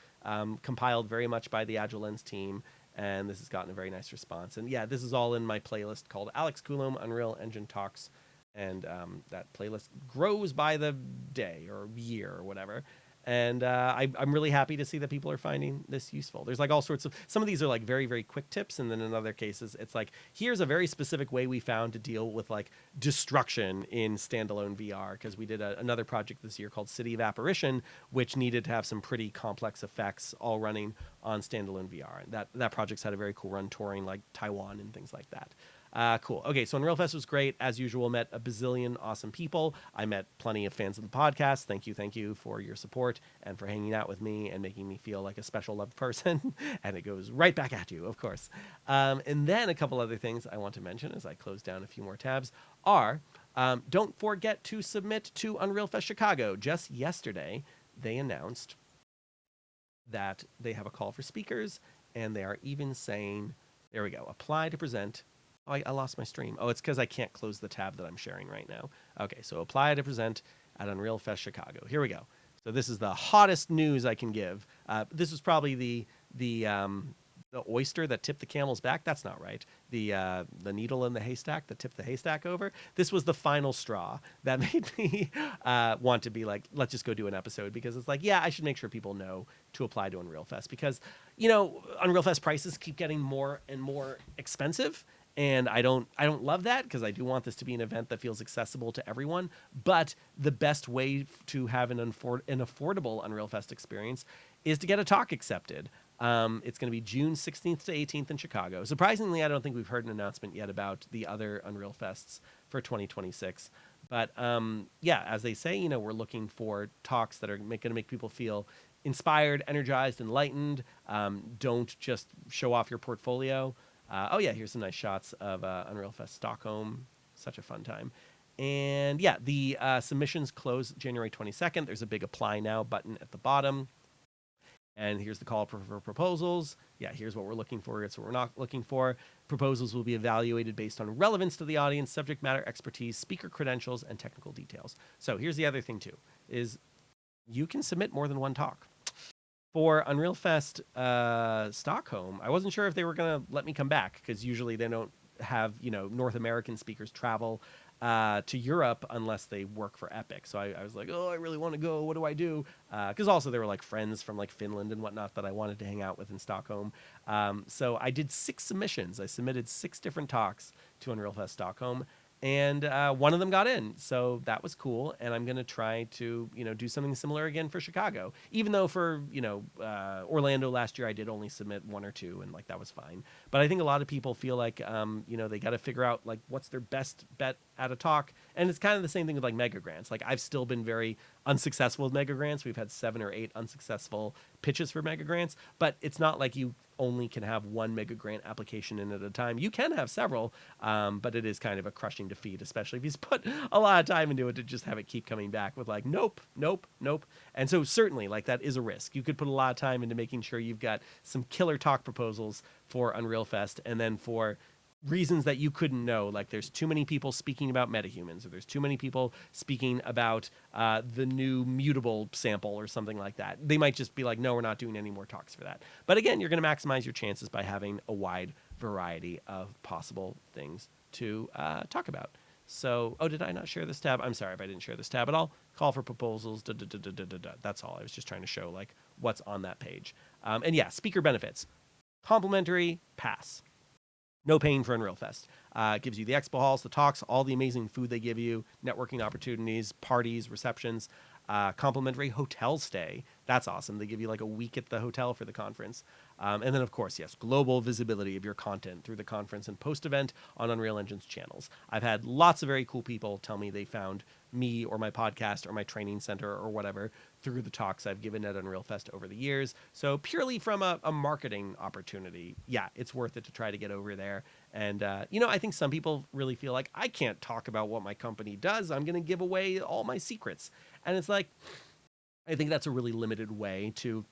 compiled very much by the Agile Lens team, and this has gotten a very nice response. And yeah, this is all in my playlist called Alex Coulomb Unreal Engine Talks, and that playlist grows by the day or year or whatever. And I'm really happy to see that people are finding this useful. There's like all sorts of, some of these are like very, very quick tips. And then in other cases, it's like, here's a very specific way we found to deal with like destruction in standalone VR. Because we did another project this year called City of Apparition, which needed to have some pretty complex effects all running on standalone VR. And that project's had a very cool run touring like Taiwan and things like that. Cool. Okay, so Unreal Fest was great. As usual, met a bazillion awesome people. I met plenty of fans of the podcast. Thank you for your support and for hanging out with me and making me feel like a special loved person. And it goes right back at you, of course. And then a couple other things I want to mention as I close down a few more tabs are, don't forget to submit to Unreal Fest Chicago. Just yesterday, they announced that they have a call for speakers, and they are even saying, there we go, apply to present. Oh, I lost my stream. Oh, it's because I can't close the tab that I'm sharing right now. Okay, so apply to present at Unreal Fest Chicago. Here we go. So this is the hottest news I can give. This was probably the oyster that tipped the camel's back. That's not right. The needle in the haystack that tipped the haystack over. This was the final straw that made me want to be like, let's just go do an episode, because it's like, I should make sure people know to apply to Unreal Fest, because Unreal Fest prices keep getting more and more expensive. And I don't love that, because I do want this to be an event that feels accessible to everyone. But the best way to have an affordable Unreal Fest experience is to get a talk accepted. It's going to be June 16th to 18th in Chicago. Surprisingly, I don't think we've heard an announcement yet about the other Unreal Fests for 2026. But as they say, we're looking for talks that are going to make people feel inspired, energized, enlightened. Don't just show off your portfolio. Oh yeah, here's some nice shots of Unreal Fest Stockholm. Such a fun time. And yeah, the submissions close January 22nd. There's a big apply now button at the bottom. And here's the call for proposals. Yeah, here's what we're looking for. It's what we're not looking for. Proposals will be evaluated based on relevance to the audience, subject matter expertise, speaker credentials, and technical details. So here's the other thing too, is you can submit more than one talk. For Unreal Fest Stockholm, I wasn't sure if they were going to let me come back, because usually they don't have, North American speakers travel to Europe unless they work for Epic. So I was like, oh, I really want to go. What do I do? Because also there were like friends from like Finland and whatnot that I wanted to hang out with in Stockholm. So I did 6 submissions. I submitted 6 different talks to Unreal Fest Stockholm. And one of them got in, so that was cool. And I'm gonna try to, do something similar again for Chicago. Even though for Orlando last year I did only submit 1 or 2, and like that was fine. But I think a lot of people feel like they got to figure out like what's their best bet at a talk. And it's kind of the same thing with like mega grants. Like I've still been very unsuccessful with mega grants. We've had 7 or 8 unsuccessful pitches for mega grants, but it's not like you only can have one mega grant application in at a time. You can have several, but it is kind of a crushing defeat, especially if you put a lot of time into it, to just have it keep coming back with like, nope. And so certainly like that is a risk. You could put a lot of time into making sure you've got some killer talk proposals for Unreal Fest, and then for reasons that you couldn't know, like there's too many people speaking about metahumans, or there's too many people speaking about the new mutable sample or something like that. They might just be like, no, we're not doing any more talks for that. But again, you're going to maximize your chances by having a wide variety of possible things to talk about. So, did I not share this tab? I'm sorry if I didn't share this tab at all. Call for proposals. That's all. I was just trying to show like what's on that page. And yeah, speaker benefits. Complimentary pass. No paying for Unreal Fest. Gives you the expo halls, the talks, all the amazing food they give you, networking opportunities, parties, receptions, complimentary hotel stay. That's awesome. They give you like a week at the hotel for the conference. And then, of course, yes, global visibility of your content through the conference and post-event on Unreal Engine's channels. I've had lots of very cool people tell me they found me or my podcast or my training center or whatever through the talks I've given at Unreal Fest over the years. So purely from a marketing opportunity, yeah, it's worth it to try to get over there. And, I think some people really feel like, I can't talk about what my company does. I'm going to give away all my secrets. And it's like, I think that's a really limited way to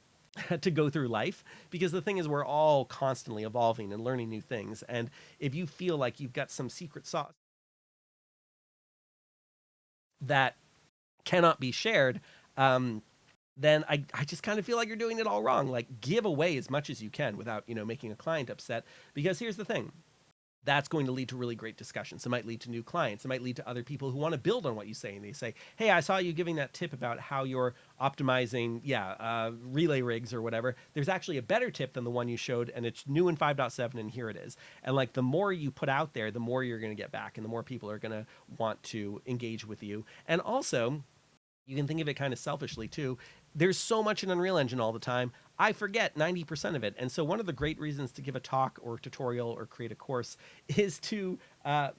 go through life, because the thing is, we're all constantly evolving and learning new things. And if you feel like you've got some secret sauce that cannot be shared, then I just kind of feel like you're doing it all wrong. Like, give away as much as you can without, making a client upset. Because here's the thing. That's going to lead to really great discussions. It might lead to new clients. It might lead to other people who want to build on what you say. And they say, hey, I saw you giving that tip about how you're optimizing, relay rigs or whatever. There's actually a better tip than the one you showed, and it's new in 5.7, and here it is. And like, the more you put out there, the more you're going to get back, and the more people are going to want to engage with you. And also, you can think of it kind of selfishly too. There's so much in Unreal Engine all the time. I forget 90% of it. And so one of the great reasons to give a talk or tutorial or create a course is to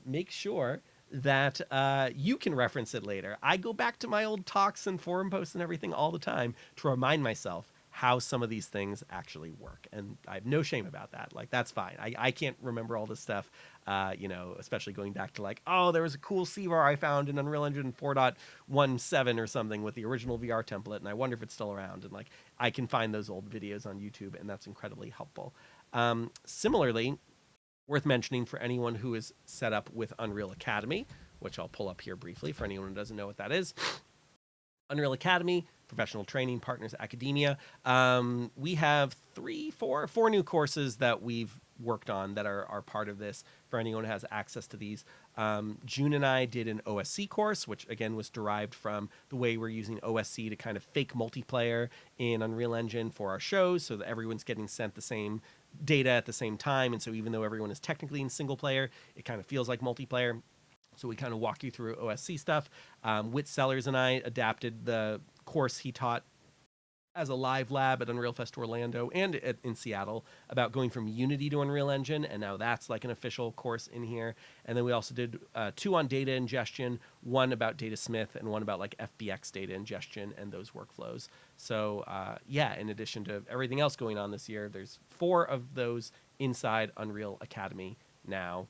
make sure that you can reference it later. I go back to my old talks and forum posts and everything all the time to remind myself how some of these things actually work. And I have no shame about that. Like, that's fine. I can't remember all this stuff, especially going back to like, oh, there was a cool CVAR I found in Unreal Engine 4.17 or something with the original VR template, and I wonder if it's still around. And like, I can find those old videos on YouTube, and that's incredibly helpful. Similarly, worth mentioning for anyone who is set up with Unreal Academy, which I'll pull up here briefly for anyone who doesn't know what that is. Unreal Academy, professional training partners, academia. We have four new courses that we've worked on that are part of this for anyone who has access to these. June and I did an OSC course, which again was derived from the way we're using OSC to kind of fake multiplayer in Unreal Engine for our shows, so that everyone's getting sent the same data at the same time. And so even though everyone is technically in single player, it kind of feels like multiplayer. So we kind of walk you through OSC stuff. Whit Sellers and I adapted the course he taught as a live lab at Unreal Fest Orlando and in Seattle about going from Unity to Unreal Engine, and now that's like an official course in here. And then we also did 2 on data ingestion, 1 about Data Smith, and 1 about like FBX data ingestion and those workflows. So yeah, in addition to everything else going on this year, there's 4 of those inside Unreal Academy now.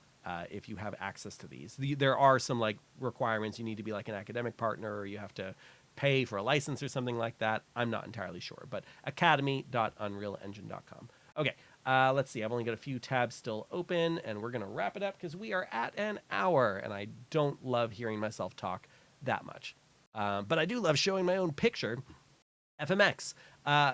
If you have access to these, there are some like requirements. You need to be like an academic partner, or you have to pay for a license or something like that. I'm not entirely sure, but academy.unrealengine.com. Okay, let's see. I've only got a few tabs still open, and we're going to wrap it up because we are at an hour, and I don't love hearing myself talk that much. But I do love showing my own picture, FMX.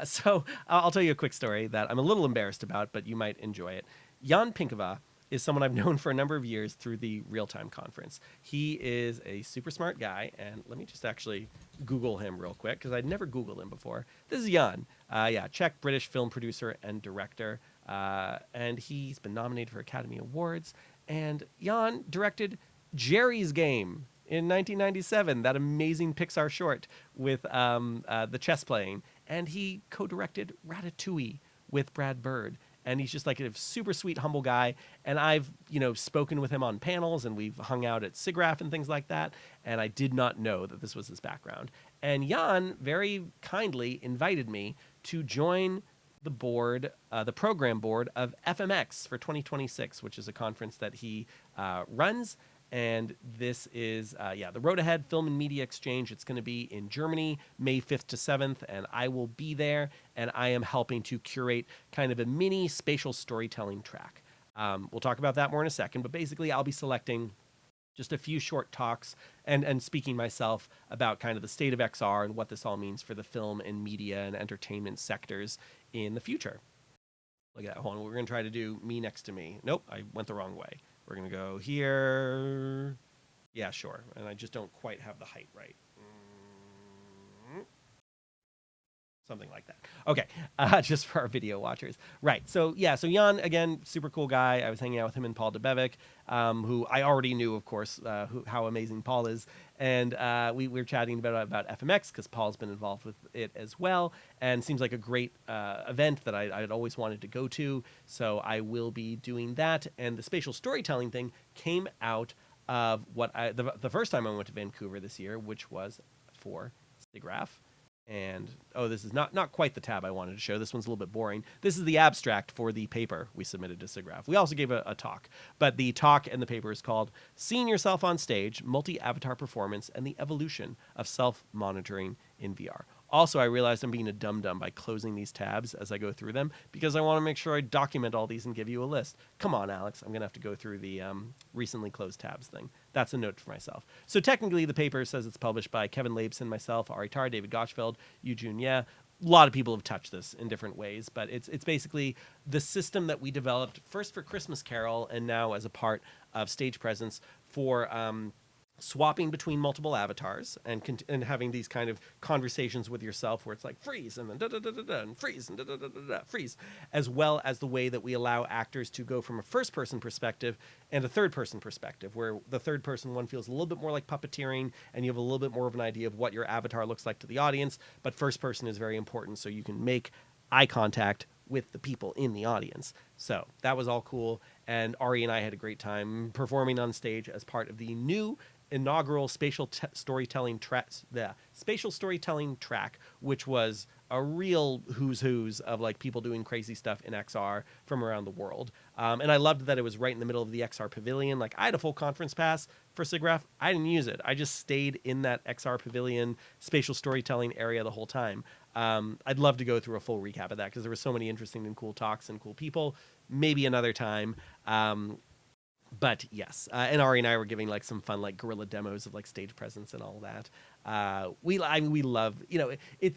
So I'll tell you a quick story that I'm a little embarrassed about, but you might enjoy it. Jan Pinkava is someone I've known for a number of years through the Real-Time Conference. He is a super smart guy, and let me just actually Google him real quick, because I'd never Googled him before. This is Jan. Yeah, Czech British film producer and director, and he's been nominated for Academy Awards. And Jan directed Jerry's Game in 1997, that amazing Pixar short with the chess playing. And he co-directed Ratatouille with Brad Bird. And he's just like a super sweet, humble guy. And I've, spoken with him on panels, and we've hung out at SIGGRAPH and things like that. And I did not know that this was his background. And Jan very kindly invited me to join the board, the program board of FMX for 2026, which is a conference that he runs. And this is, the Road Ahead Film and Media Exchange. It's going to be in Germany, May 5th to 7th, and I will be there, and I am helping to curate kind of a mini spatial storytelling track. We'll talk about that more in a second, but basically I'll be selecting just a few short talks and speaking myself about kind of the state of XR and what this all means for the film and media and entertainment sectors in the future. Look at that. Hold on. We're going to try to do me next to me. Nope, I went the wrong way. We're going to go here. Yeah, sure. And I just don't quite have the height right. Something like that. Okay, just for our video watchers. Right, so yeah, so Jan, again, super cool guy. I was hanging out with him and Paul Debevic, who I already knew, of course, how amazing Paul is. And we were chatting about FMX because Paul's been involved with it as well. And seems like a great event that I'd always wanted to go to. So I will be doing that. And the spatial storytelling thing came out of what the first time I went to Vancouver this year, which was for SIGGRAPH. And, this is not quite the tab I wanted to show. This one's a little bit boring. This is the abstract for the paper we submitted to SIGGRAPH. We also gave a talk, but the talk and the paper is called Seeing Yourself on Stage, Multi-Avatar Performance, and the Evolution of Self-Monitoring in VR. Also, I realized I'm being a dum-dum by closing these tabs as I go through them because I want to make sure I document all these and give you a list. Come on, Alex. I'm going to have to go through the recently closed tabs thing. That's a note for myself. So technically, the paper says it's published by Kevin Labson, myself, Ari Tar, David Gotchfeld, Yu Jun Ye. A lot of people have touched this in different ways, but it's basically the system that we developed first for Christmas Carol and now as a part of Stage Presence for swapping between multiple avatars and having these kind of conversations with yourself where it's like freeze and then da-da-da-da-da and freeze and da-da-da-da-da freeze, as well as the way that we allow actors to go from a first-person perspective and a third-person perspective, where the third-person one feels a little bit more like puppeteering and you have a little bit more of an idea of what your avatar looks like to the audience, but first-person is very important so you can make eye contact with the people in the audience. So that was all cool, and Ari and I had a great time performing on stage as part of the new inaugural spatial storytelling track, which was a real who's of like people doing crazy stuff in XR from around the world. And I loved that it was right in the middle of the XR pavilion. Like I had a full conference pass for SIGGRAPH. I didn't use it. I just stayed in that XR pavilion spatial storytelling area the whole time. I'd love to go through a full recap of that because there were so many interesting and cool talks and cool people. Maybe another time. But yes, and Ari and I were giving like some fun like guerrilla demos of like stage presence and all that. We love,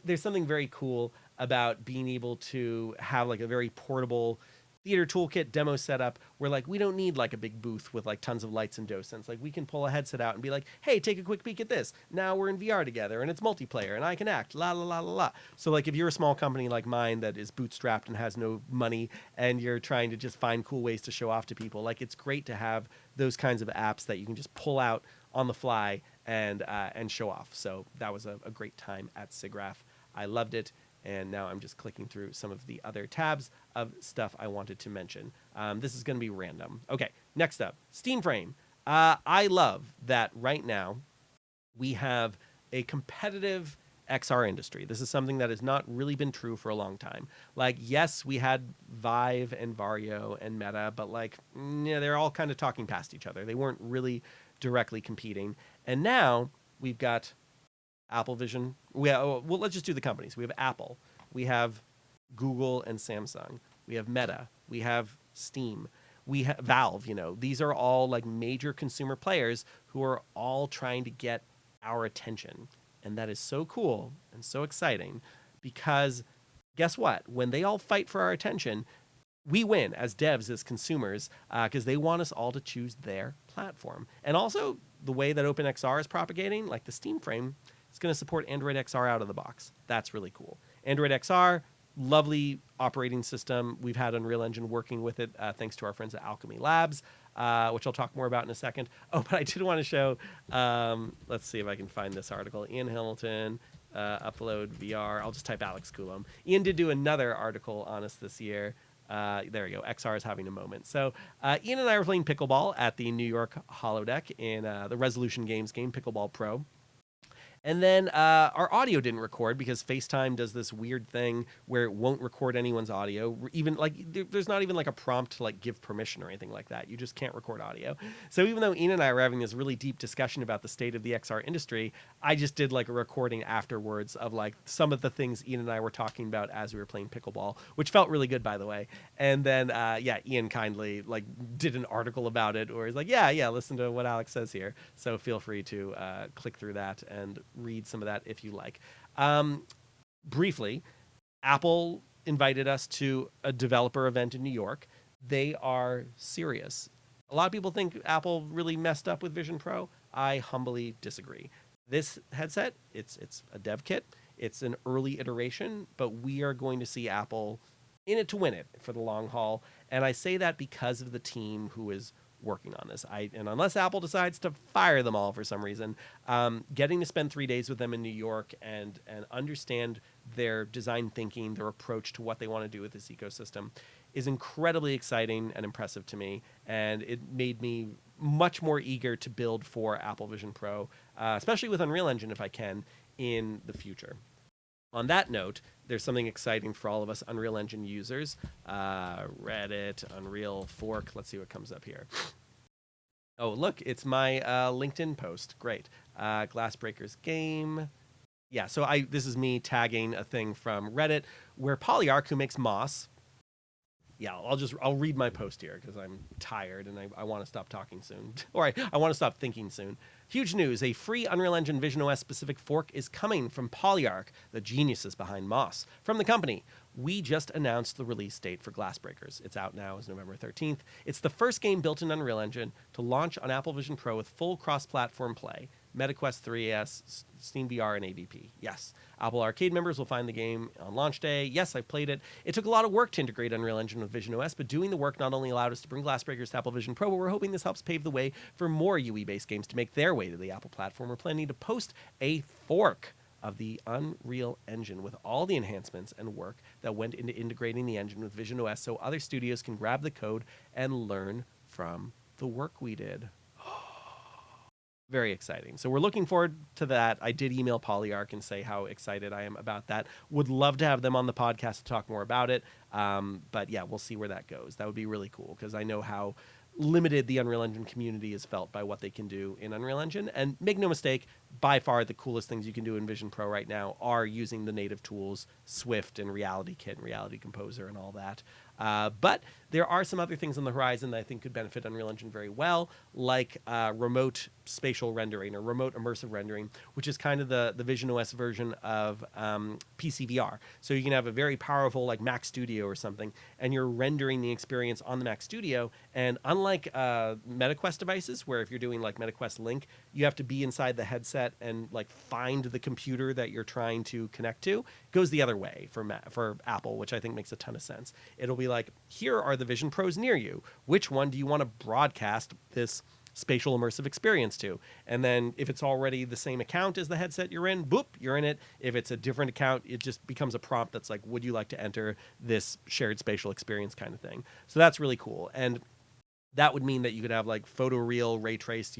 there's something very cool about being able to have like a very portable theater toolkit demo setup where like we don't need like a big booth with like tons of lights and docents. Like we can pull a headset out and be like, hey, take a quick peek at this. Now we're in VR together and it's multiplayer and I can act, la la la la la. So like if you're a small company like mine that is bootstrapped and has no money and you're trying to just find cool ways to show off to people, like it's great to have those kinds of apps that you can just pull out on the fly and show off. So that was a great time at SIGGRAPH. I loved it. And now I'm just clicking through some of the other tabs of stuff I wanted to mention. This is going to be random. Okay, next up, Steam Frame. I love that right now we have a competitive XR industry. This is something that has not really been true for a long time. Like, yes, we had Vive and Vario and Meta, but like, yeah, they're all kind of talking past each other. They weren't really directly competing. And now we've got Apple Vision. Well, let's just do the companies. We have Apple. We have Google and Samsung. We have Meta. We have Steam. We have Valve. These are all like major consumer players who are all trying to get our attention. And that is so cool and so exciting because guess what? When they all fight for our attention, we win as devs, as consumers, because they want us all to choose their platform. And also the way that OpenXR is propagating, like the Steam Frame, is going to support Android XR out of the box. That's really cool. Android XR, lovely operating system. We've had Unreal Engine working with it thanks to our friends at Alchemy Labs, which I'll talk more about in a second. Oh, but I did want to show, let's see if I can find this article. Ian Hamilton, upload VR. I'll just type Alex Coulomb. Ian did do another article on us this year. There we go. XR is having a moment. So Ian and I were playing pickleball at the New York Holodeck in the Resolution Games game, Pickleball Pro. And then our audio didn't record because FaceTime does this weird thing where it won't record anyone's audio. Even like there's not even like a prompt to like give permission or anything like that. You just can't record audio. So even though Ian and I were having this really deep discussion about the state of the XR industry, I just did like a recording afterwards of like some of the things Ian and I were talking about as we were playing pickleball, which felt really good, by the way. And then Ian kindly like did an article about it, or he's like, yeah, listen to what Alex says here. So feel free to click through that and read some of that if you like. Briefly, Apple invited us to a developer event in New York. They are serious. A lot of people think Apple really messed up with Vision Pro. I humbly disagree. This headset, it's a dev kit. It's an early iteration, but we are going to see Apple in it to win it for the long haul. And I say that because of the team who is working on this. And unless Apple decides to fire them all for some reason, getting to spend 3 days with them in New York and understand their design thinking, their approach to what they want to do with this ecosystem is incredibly exciting and impressive to me. And it made me much more eager to build for Apple Vision Pro, especially with Unreal Engine if I can, in the future. On that note, there's something exciting for all of us Unreal Engine users. Reddit, Unreal Fork. Let's see what comes up here. Oh, look, it's my LinkedIn post. Great. Glassbreakers game. Yeah, so this is me tagging a thing from Reddit where Polyarc, who makes Moss. Yeah, I'll read my post here because I'm tired and I want to stop talking soon. Or I want to stop thinking soon. Huge news, a free Unreal Engine VisionOS specific fork is coming from Polyarc, the geniuses behind Moss. From the company, we just announced the release date for Glassbreakers. It's out now, it's November 13th. It's the first game built in Unreal Engine to launch on Apple Vision Pro with full cross-platform play. MetaQuest 3S, Steam VR, and AVP. Yes. Apple Arcade members will find the game on launch day. Yes, I've played it. It took a lot of work to integrate Unreal Engine with VisionOS, but doing the work not only allowed us to bring Glassbreakers to Apple Vision Pro, but we're hoping this helps pave the way for more UE-based games to make their way to the Apple platform. We're planning to post a fork of the Unreal Engine with all the enhancements and work that went into integrating the engine with VisionOS so other studios can grab the code and learn from the work we did. Very exciting. So we're looking forward to that. I did email Polyarc and say how excited I am about that. Would love to have them on the podcast to talk more about it. But yeah, we'll see where that goes. That would be really cool because I know how limited the Unreal Engine community is felt by what they can do in Unreal Engine. And make no mistake, by far the coolest things you can do in Vision Pro right now are using the native tools, Swift and Reality Kit and Reality Composer and all that. But there are some other things on the horizon that I think could benefit Unreal Engine very well, like remote spatial rendering or remote immersive rendering, which is kind of the VisionOS version of PC VR. So you can have a very powerful like Mac Studio or something, and you're rendering the experience on the Mac Studio. And unlike MetaQuest devices, where if you're doing like MetaQuest Link, you have to be inside the headset and like find the computer that you're trying to connect to, it goes the other way for Apple, which I think makes a ton of sense. It'll be like, here are the Vision Pros near you. Which one do you want to broadcast this spatial immersive experience to. And then if it's already the same account as the headset you're in, boop, you're in it. If it's a different account, it just becomes a prompt that's like, would you like to enter this shared spatial experience kind of thing. So that's really cool. And that would mean that you could have like photoreal, ray traced,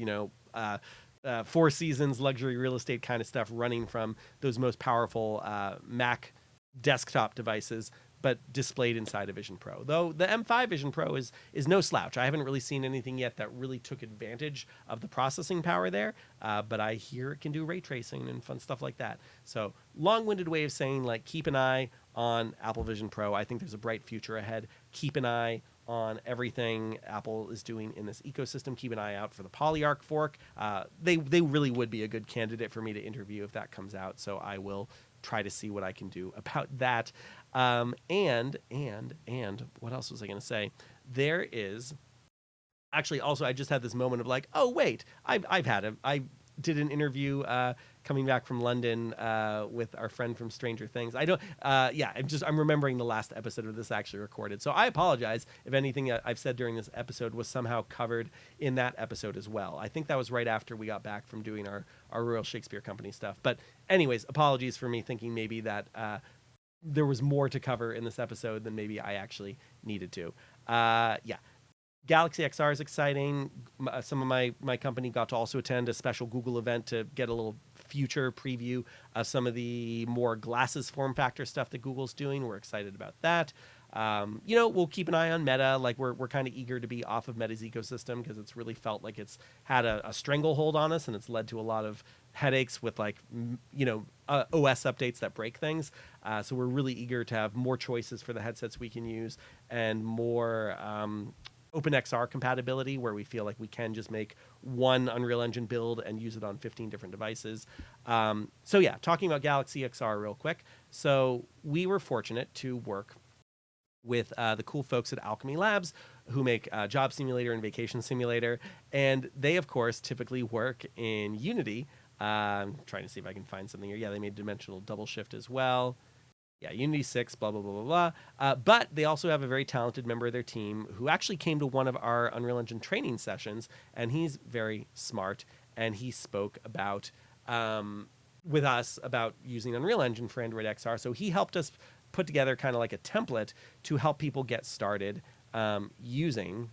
Four Seasons luxury real estate kind of stuff running from those most powerful Mac desktop devices, but displayed inside a Vision Pro. Though the M5 Vision Pro is no slouch. I haven't really seen anything yet that really took advantage of the processing power there, but I hear it can do ray tracing and fun stuff like that. So long-winded way of saying, like, keep an eye on Apple Vision Pro. I think there's a bright future ahead. Keep an eye on everything Apple is doing in this ecosystem. Keep an eye out for the Polyarc fork. They really would be a good candidate for me to interview if that comes out. So I will try to see what I can do about that. And what else was I going to say? There is actually also, I just had this moment of like, oh wait, I did an interview coming back from London with our friend from Stranger Things. I'm remembering the last episode of this actually recorded. So I apologize if anything I've said during this episode was somehow covered in that episode as well. I think that was right after we got back from doing our Royal Shakespeare Company stuff. But anyways, apologies for me thinking maybe that there was more to cover in this episode than maybe I actually needed to. Galaxy XR is exciting. Some of my company got to also attend a special Google event to get a little future preview of some of the more glasses form factor stuff that Google's doing. We're excited about that. We'll keep an eye on Meta. Like we're kind of eager to be off of Meta's ecosystem because it's really felt like it's had a stranglehold on us, and it's led to a lot of headaches with OS updates that break things. So we're really eager to have more choices for the headsets we can use and more OpenXR compatibility, where we feel like we can just make one Unreal Engine build and use it on 15 different devices. Talking about Galaxy XR real quick. So we were fortunate to work with the cool folks at Alchemy Labs, who make Job Simulator and Vacation Simulator. And they, of course, typically work in Unity. I'm trying to see if I can find something here. Yeah, they made Dimensional Double Shift as well. Yeah, Unity 6, blah, blah, blah, blah, blah. But they also have a very talented member of their team who actually came to one of our Unreal Engine training sessions, and he's very smart, and he spoke about with us about using Unreal Engine for Android XR. So he helped us put together kind of like a template to help people get started using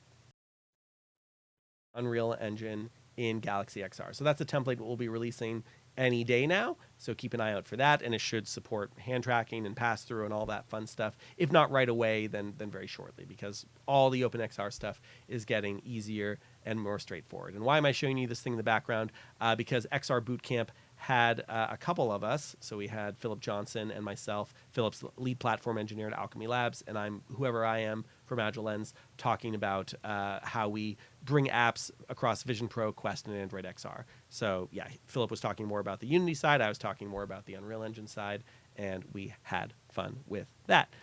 Unreal Engine in Galaxy XR. So that's a template we'll be releasing any day now, so keep an eye out for that, and it should support hand tracking and pass through and all that fun stuff. If not right away, then very shortly, because all the OpenXR stuff is getting easier and more straightforward. And why am I showing you this thing in the background? Because XR Bootcamp had a couple of us. So we had Philip Johnson and myself. Philip's lead platform engineer at Alchemy Labs, and I'm whoever I am from Agile Lens, talking about how we bring apps across Vision Pro, Quest, and Android XR. So yeah, Philip was talking more about the Unity side. I was talking more about the Unreal Engine side, and we had fun with that.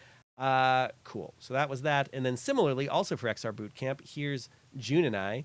Cool. So that was that. And then similarly, also for XR Bootcamp, here's June and I,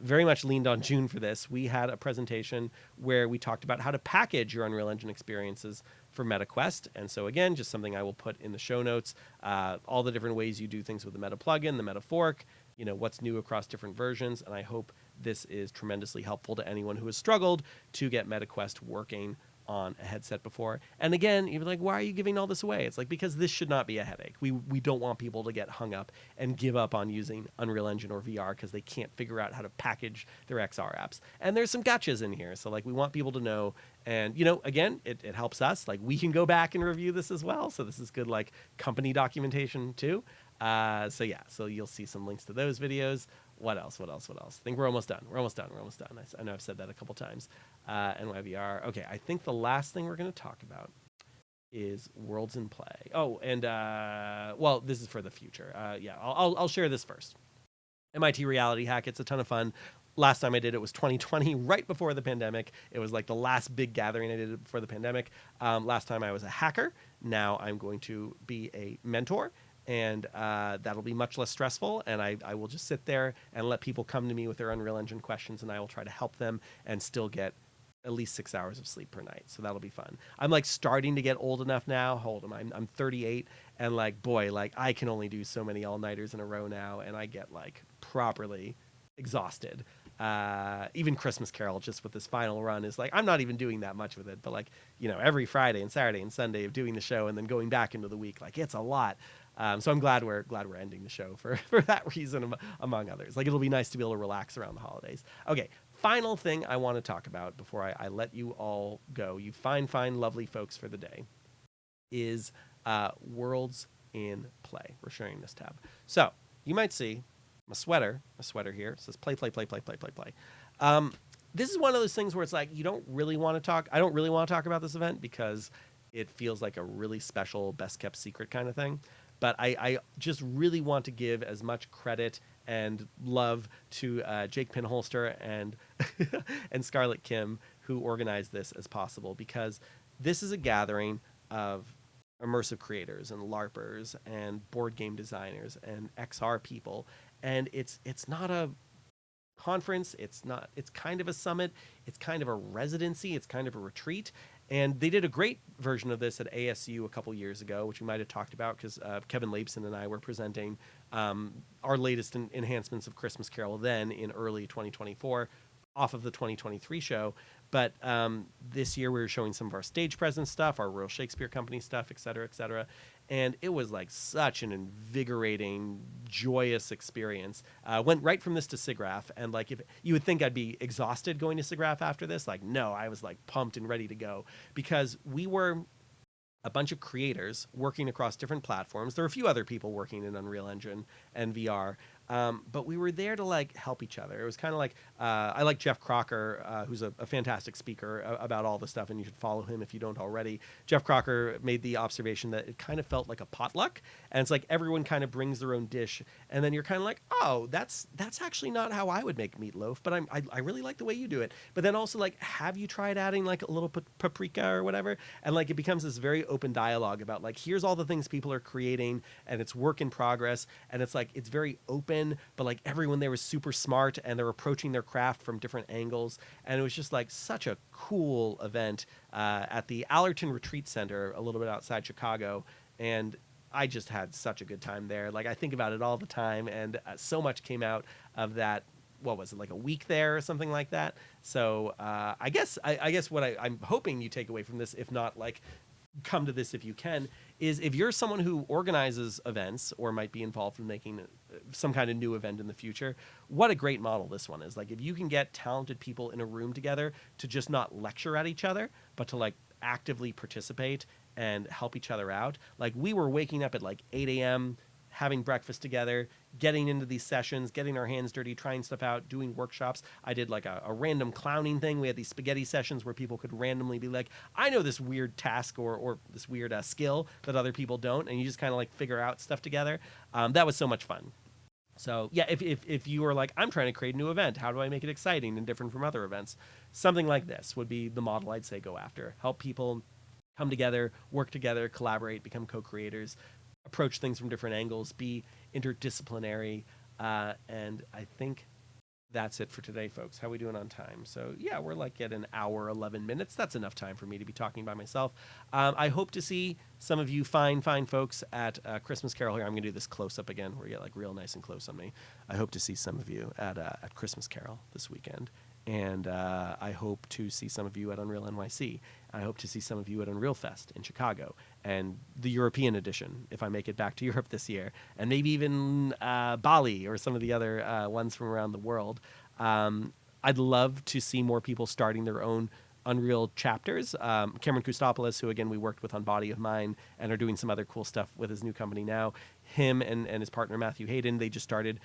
very much leaned on June for this. We had a presentation where we talked about how to package your Unreal Engine experiences for MetaQuest. And so again, just something I will put in the show notes, all the different ways you do things with the Meta plugin, the Meta fork, what's new across different versions. And I hope this is tremendously helpful to anyone who has struggled to get MetaQuest working on a headset before. And again, you're like, why are you giving all this away? It's like, because this should not be a headache. We don't want people to get hung up and give up on using Unreal Engine or VR because they can't figure out how to package their XR apps. And there's some gotchas in here. So like, we want people to know. And, again, it helps us. Like, we can go back and review this as well. So this is good, like, company documentation too. So you'll see some links to those videos. What else? I think we're almost done. I know I've said that a couple times. NYVR. Okay, I think the last thing we're going to talk about is Worlds in Play. Oh, and this is for the future. I'll share this first. MIT Reality Hack. It's a ton of fun. Last time I did it was 2020, right before the pandemic. It was like the last big gathering I did before the pandemic. Last time I was a hacker. Now I'm going to be a mentor. And that'll be much less stressful, and I will just sit there and let people come to me with their Unreal Engine questions, and I will try to help them and still get at least 6 hours of sleep per night. So that'll be fun. I'm like starting to get old enough now. Hold on, I'm 38, and like, boy, like I can only do so many all-nighters in a row now, and I get like properly exhausted. Even Christmas Carol, just with this final run, is like I'm not even doing that much with it, but like every Friday and Saturday and Sunday of doing the show and then going back into the week, like it's a lot. So I'm glad we're ending the show for that reason, among others. Like it'll be nice to be able to relax around the holidays. Okay, final thing I want to talk about before I let you all go, you fine, lovely folks for the day, is Worlds in Play. We're sharing this tab. So you might see a sweater here. It says play. This is one of those things where it's like I don't really want to talk about this event because it feels like a really special, best kept secret kind of thing. But I just really want to give as much credit and love to Jake Pinholster and and Scarlett Kim, who organized this, as possible, because this is a gathering of immersive creators and LARPers and board game designers and XR people, and it's not a conference, it's kind of a summit, it's kind of a residency, it's kind of a retreat. And they did a great version of this at ASU a couple years ago, which we might have talked about because Kevin Leibson and I were presenting our latest enhancements of Christmas Carol then in early 2024 off of the 2023 show. But this year we were showing some of our stage presence stuff, our Royal Shakespeare Company stuff, et cetera, et cetera. And it was like such an invigorating, joyous experience. Went right from this to SIGGRAPH, and like if you would think I'd be exhausted going to SIGGRAPH after this, like no, I was like pumped and ready to go because we were a bunch of creators working across different platforms. There were a few other people working in Unreal Engine and VR, but we were there to like help each other. It was kind of like I like Jeff Crocker, who's a fantastic speaker about all this stuff, and you should follow him if you don't already. Jeff Crocker made the observation that it kind of felt like a potluck, and it's like everyone kind of brings their own dish, and then you're kind of like, oh, that's actually not how I would make meatloaf, but I really like the way you do it. But then also like, have you tried adding like a little paprika or whatever? And like it becomes this very open dialogue about like, here's all the things people are creating, and it's work in progress, and it's like it's very open, but like everyone there was super smart and they're approaching their craft from different angles, and it was just like such a cool event at the Allerton Retreat Center a little bit outside Chicago, and I just had such a good time there. Like I think about it all the time, and so much came out of that. What was it, like a week there or something like that? So I guess what I'm hoping you take away from this, if not like come to this if you can, is if you're someone who organizes events or might be involved in making some kind of new event in the future, what a great model this one is. Like if you can get talented people in a room together to just not lecture at each other, but to like actively participate and help each other out. Like we were waking up at like 8 a.m., having breakfast together, getting into these sessions, getting our hands dirty, trying stuff out, doing workshops. I did like a random clowning thing. We had these spaghetti sessions where people could randomly be like, I know this weird task or this weird skill that other people don't, and you just kind of like figure out stuff together. That was so much fun. So yeah, if you were like, I'm trying to create a new event, how do I make it exciting and different from other events? Something like this would be the model I'd say go after. Help people come together, work together, collaborate, become co-creators, approach things from different angles, be interdisciplinary, and I think that's it for today, folks. How are we doing on time? So yeah, we're like at an hour, 11 minutes. That's enough time for me to be talking by myself. I hope to see some of you fine folks at Christmas Carol here. I'm going to do this close-up again where you get like real nice and close on me. I hope to see some of you at Christmas Carol this weekend. And I hope to see some of you at Unreal NYC. I hope to see some of you at Unreal Fest in Chicago and the European edition, if I make it back to Europe this year, and maybe even Bali or some of the other ones from around the world. I'd love to see more people starting their own Unreal chapters. Cameron Koustopoulos, who again we worked with on Body of Mine and are doing some other cool stuff with his new company now, him and his partner Matthew Hayden, they just started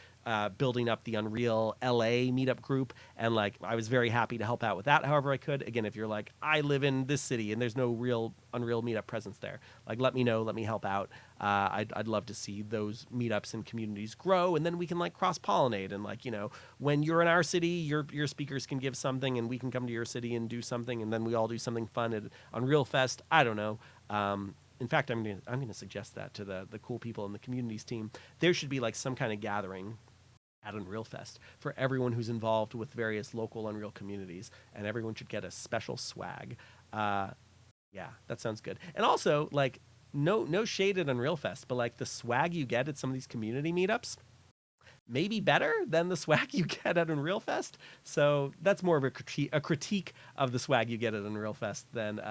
building up the Unreal LA meetup group, and like I was very happy to help out with that however I could. Again, if you're like, I live in this city and there's no real Unreal meetup presence there, like let me know, let me help out. I'd love to see those meetups and communities grow, and then we can like cross-pollinate, and like, you know, when you're in our city, your speakers can give something and we can come to your city and do something, and then we all do something fun at Unreal Fest. I don't know. In fact, I'm gonna suggest that to the cool people in the communities team. There should be like some kind of gathering at Unreal Fest for everyone who's involved with various local Unreal communities, and everyone should get a special swag. Yeah, that sounds good. And also, like, no shade at Unreal Fest, but like the swag you get at some of these community meetups, maybe better than the swag you get at Unreal Fest. So that's more of a critique of the swag you get at Unreal Fest than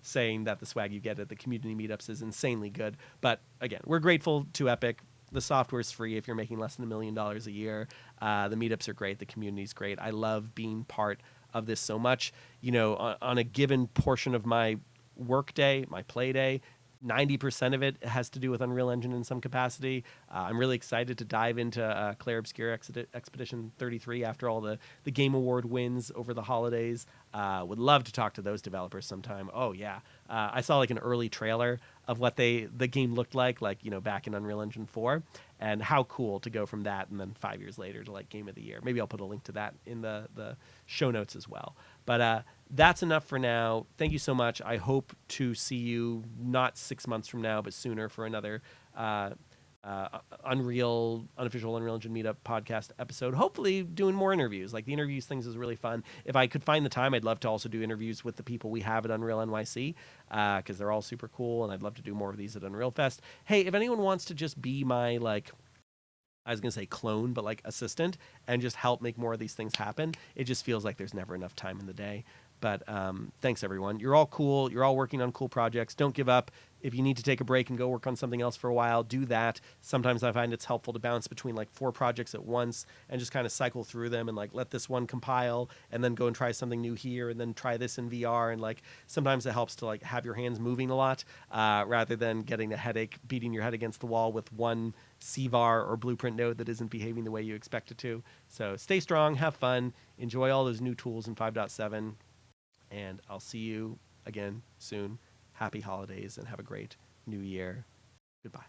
saying that the swag you get at the community meetups is insanely good. But again, we're grateful to Epic. The software's free if you're making less than $1 million a year. The meetups are great. The community's great. I love being part of this so much. You know, on a given portion of my work day, my play day, 90% of it has to do with Unreal Engine in some capacity. I'm really excited to dive into Clair Obscur Expedition 33 after all the Game Award wins over the holidays. Would love to talk to those developers sometime. Oh, yeah. I saw like an early trailer of what the game looked like, you know, back in Unreal Engine 4. And how cool to go from that and then 5 years later to like Game of the Year. Maybe I'll put a link to that in the show notes as well. But that's enough for now. Thank you so much. I hope to see you not 6 months from now, but sooner for another unofficial Unreal Engine meetup podcast episode. Hopefully doing more interviews. Like the interviews things is really fun. If I could find the time, I'd love to also do interviews with the people we have at Unreal NYC because they're all super cool, and I'd love to do more of these at Unreal Fest. Hey, if anyone wants to just be my I was going to say clone, but like assistant and just help make more of these things happen. It just feels like there's never enough time in the day. But thanks, everyone. You're all cool. You're all working on cool projects. Don't give up. If you need to take a break and go work on something else for a while, do that. Sometimes I find it's helpful to bounce between like 4 projects at once and just kind of cycle through them and like let this one compile and then go and try something new here and then try this in VR. And like sometimes it helps to like have your hands moving a lot rather than getting a headache, beating your head against the wall with one CVAR or blueprint node that isn't behaving the way you expect it to. So stay strong, have fun, enjoy all those new tools in 5.7. And I'll see you again soon. Happy holidays and have a great new year. Goodbye.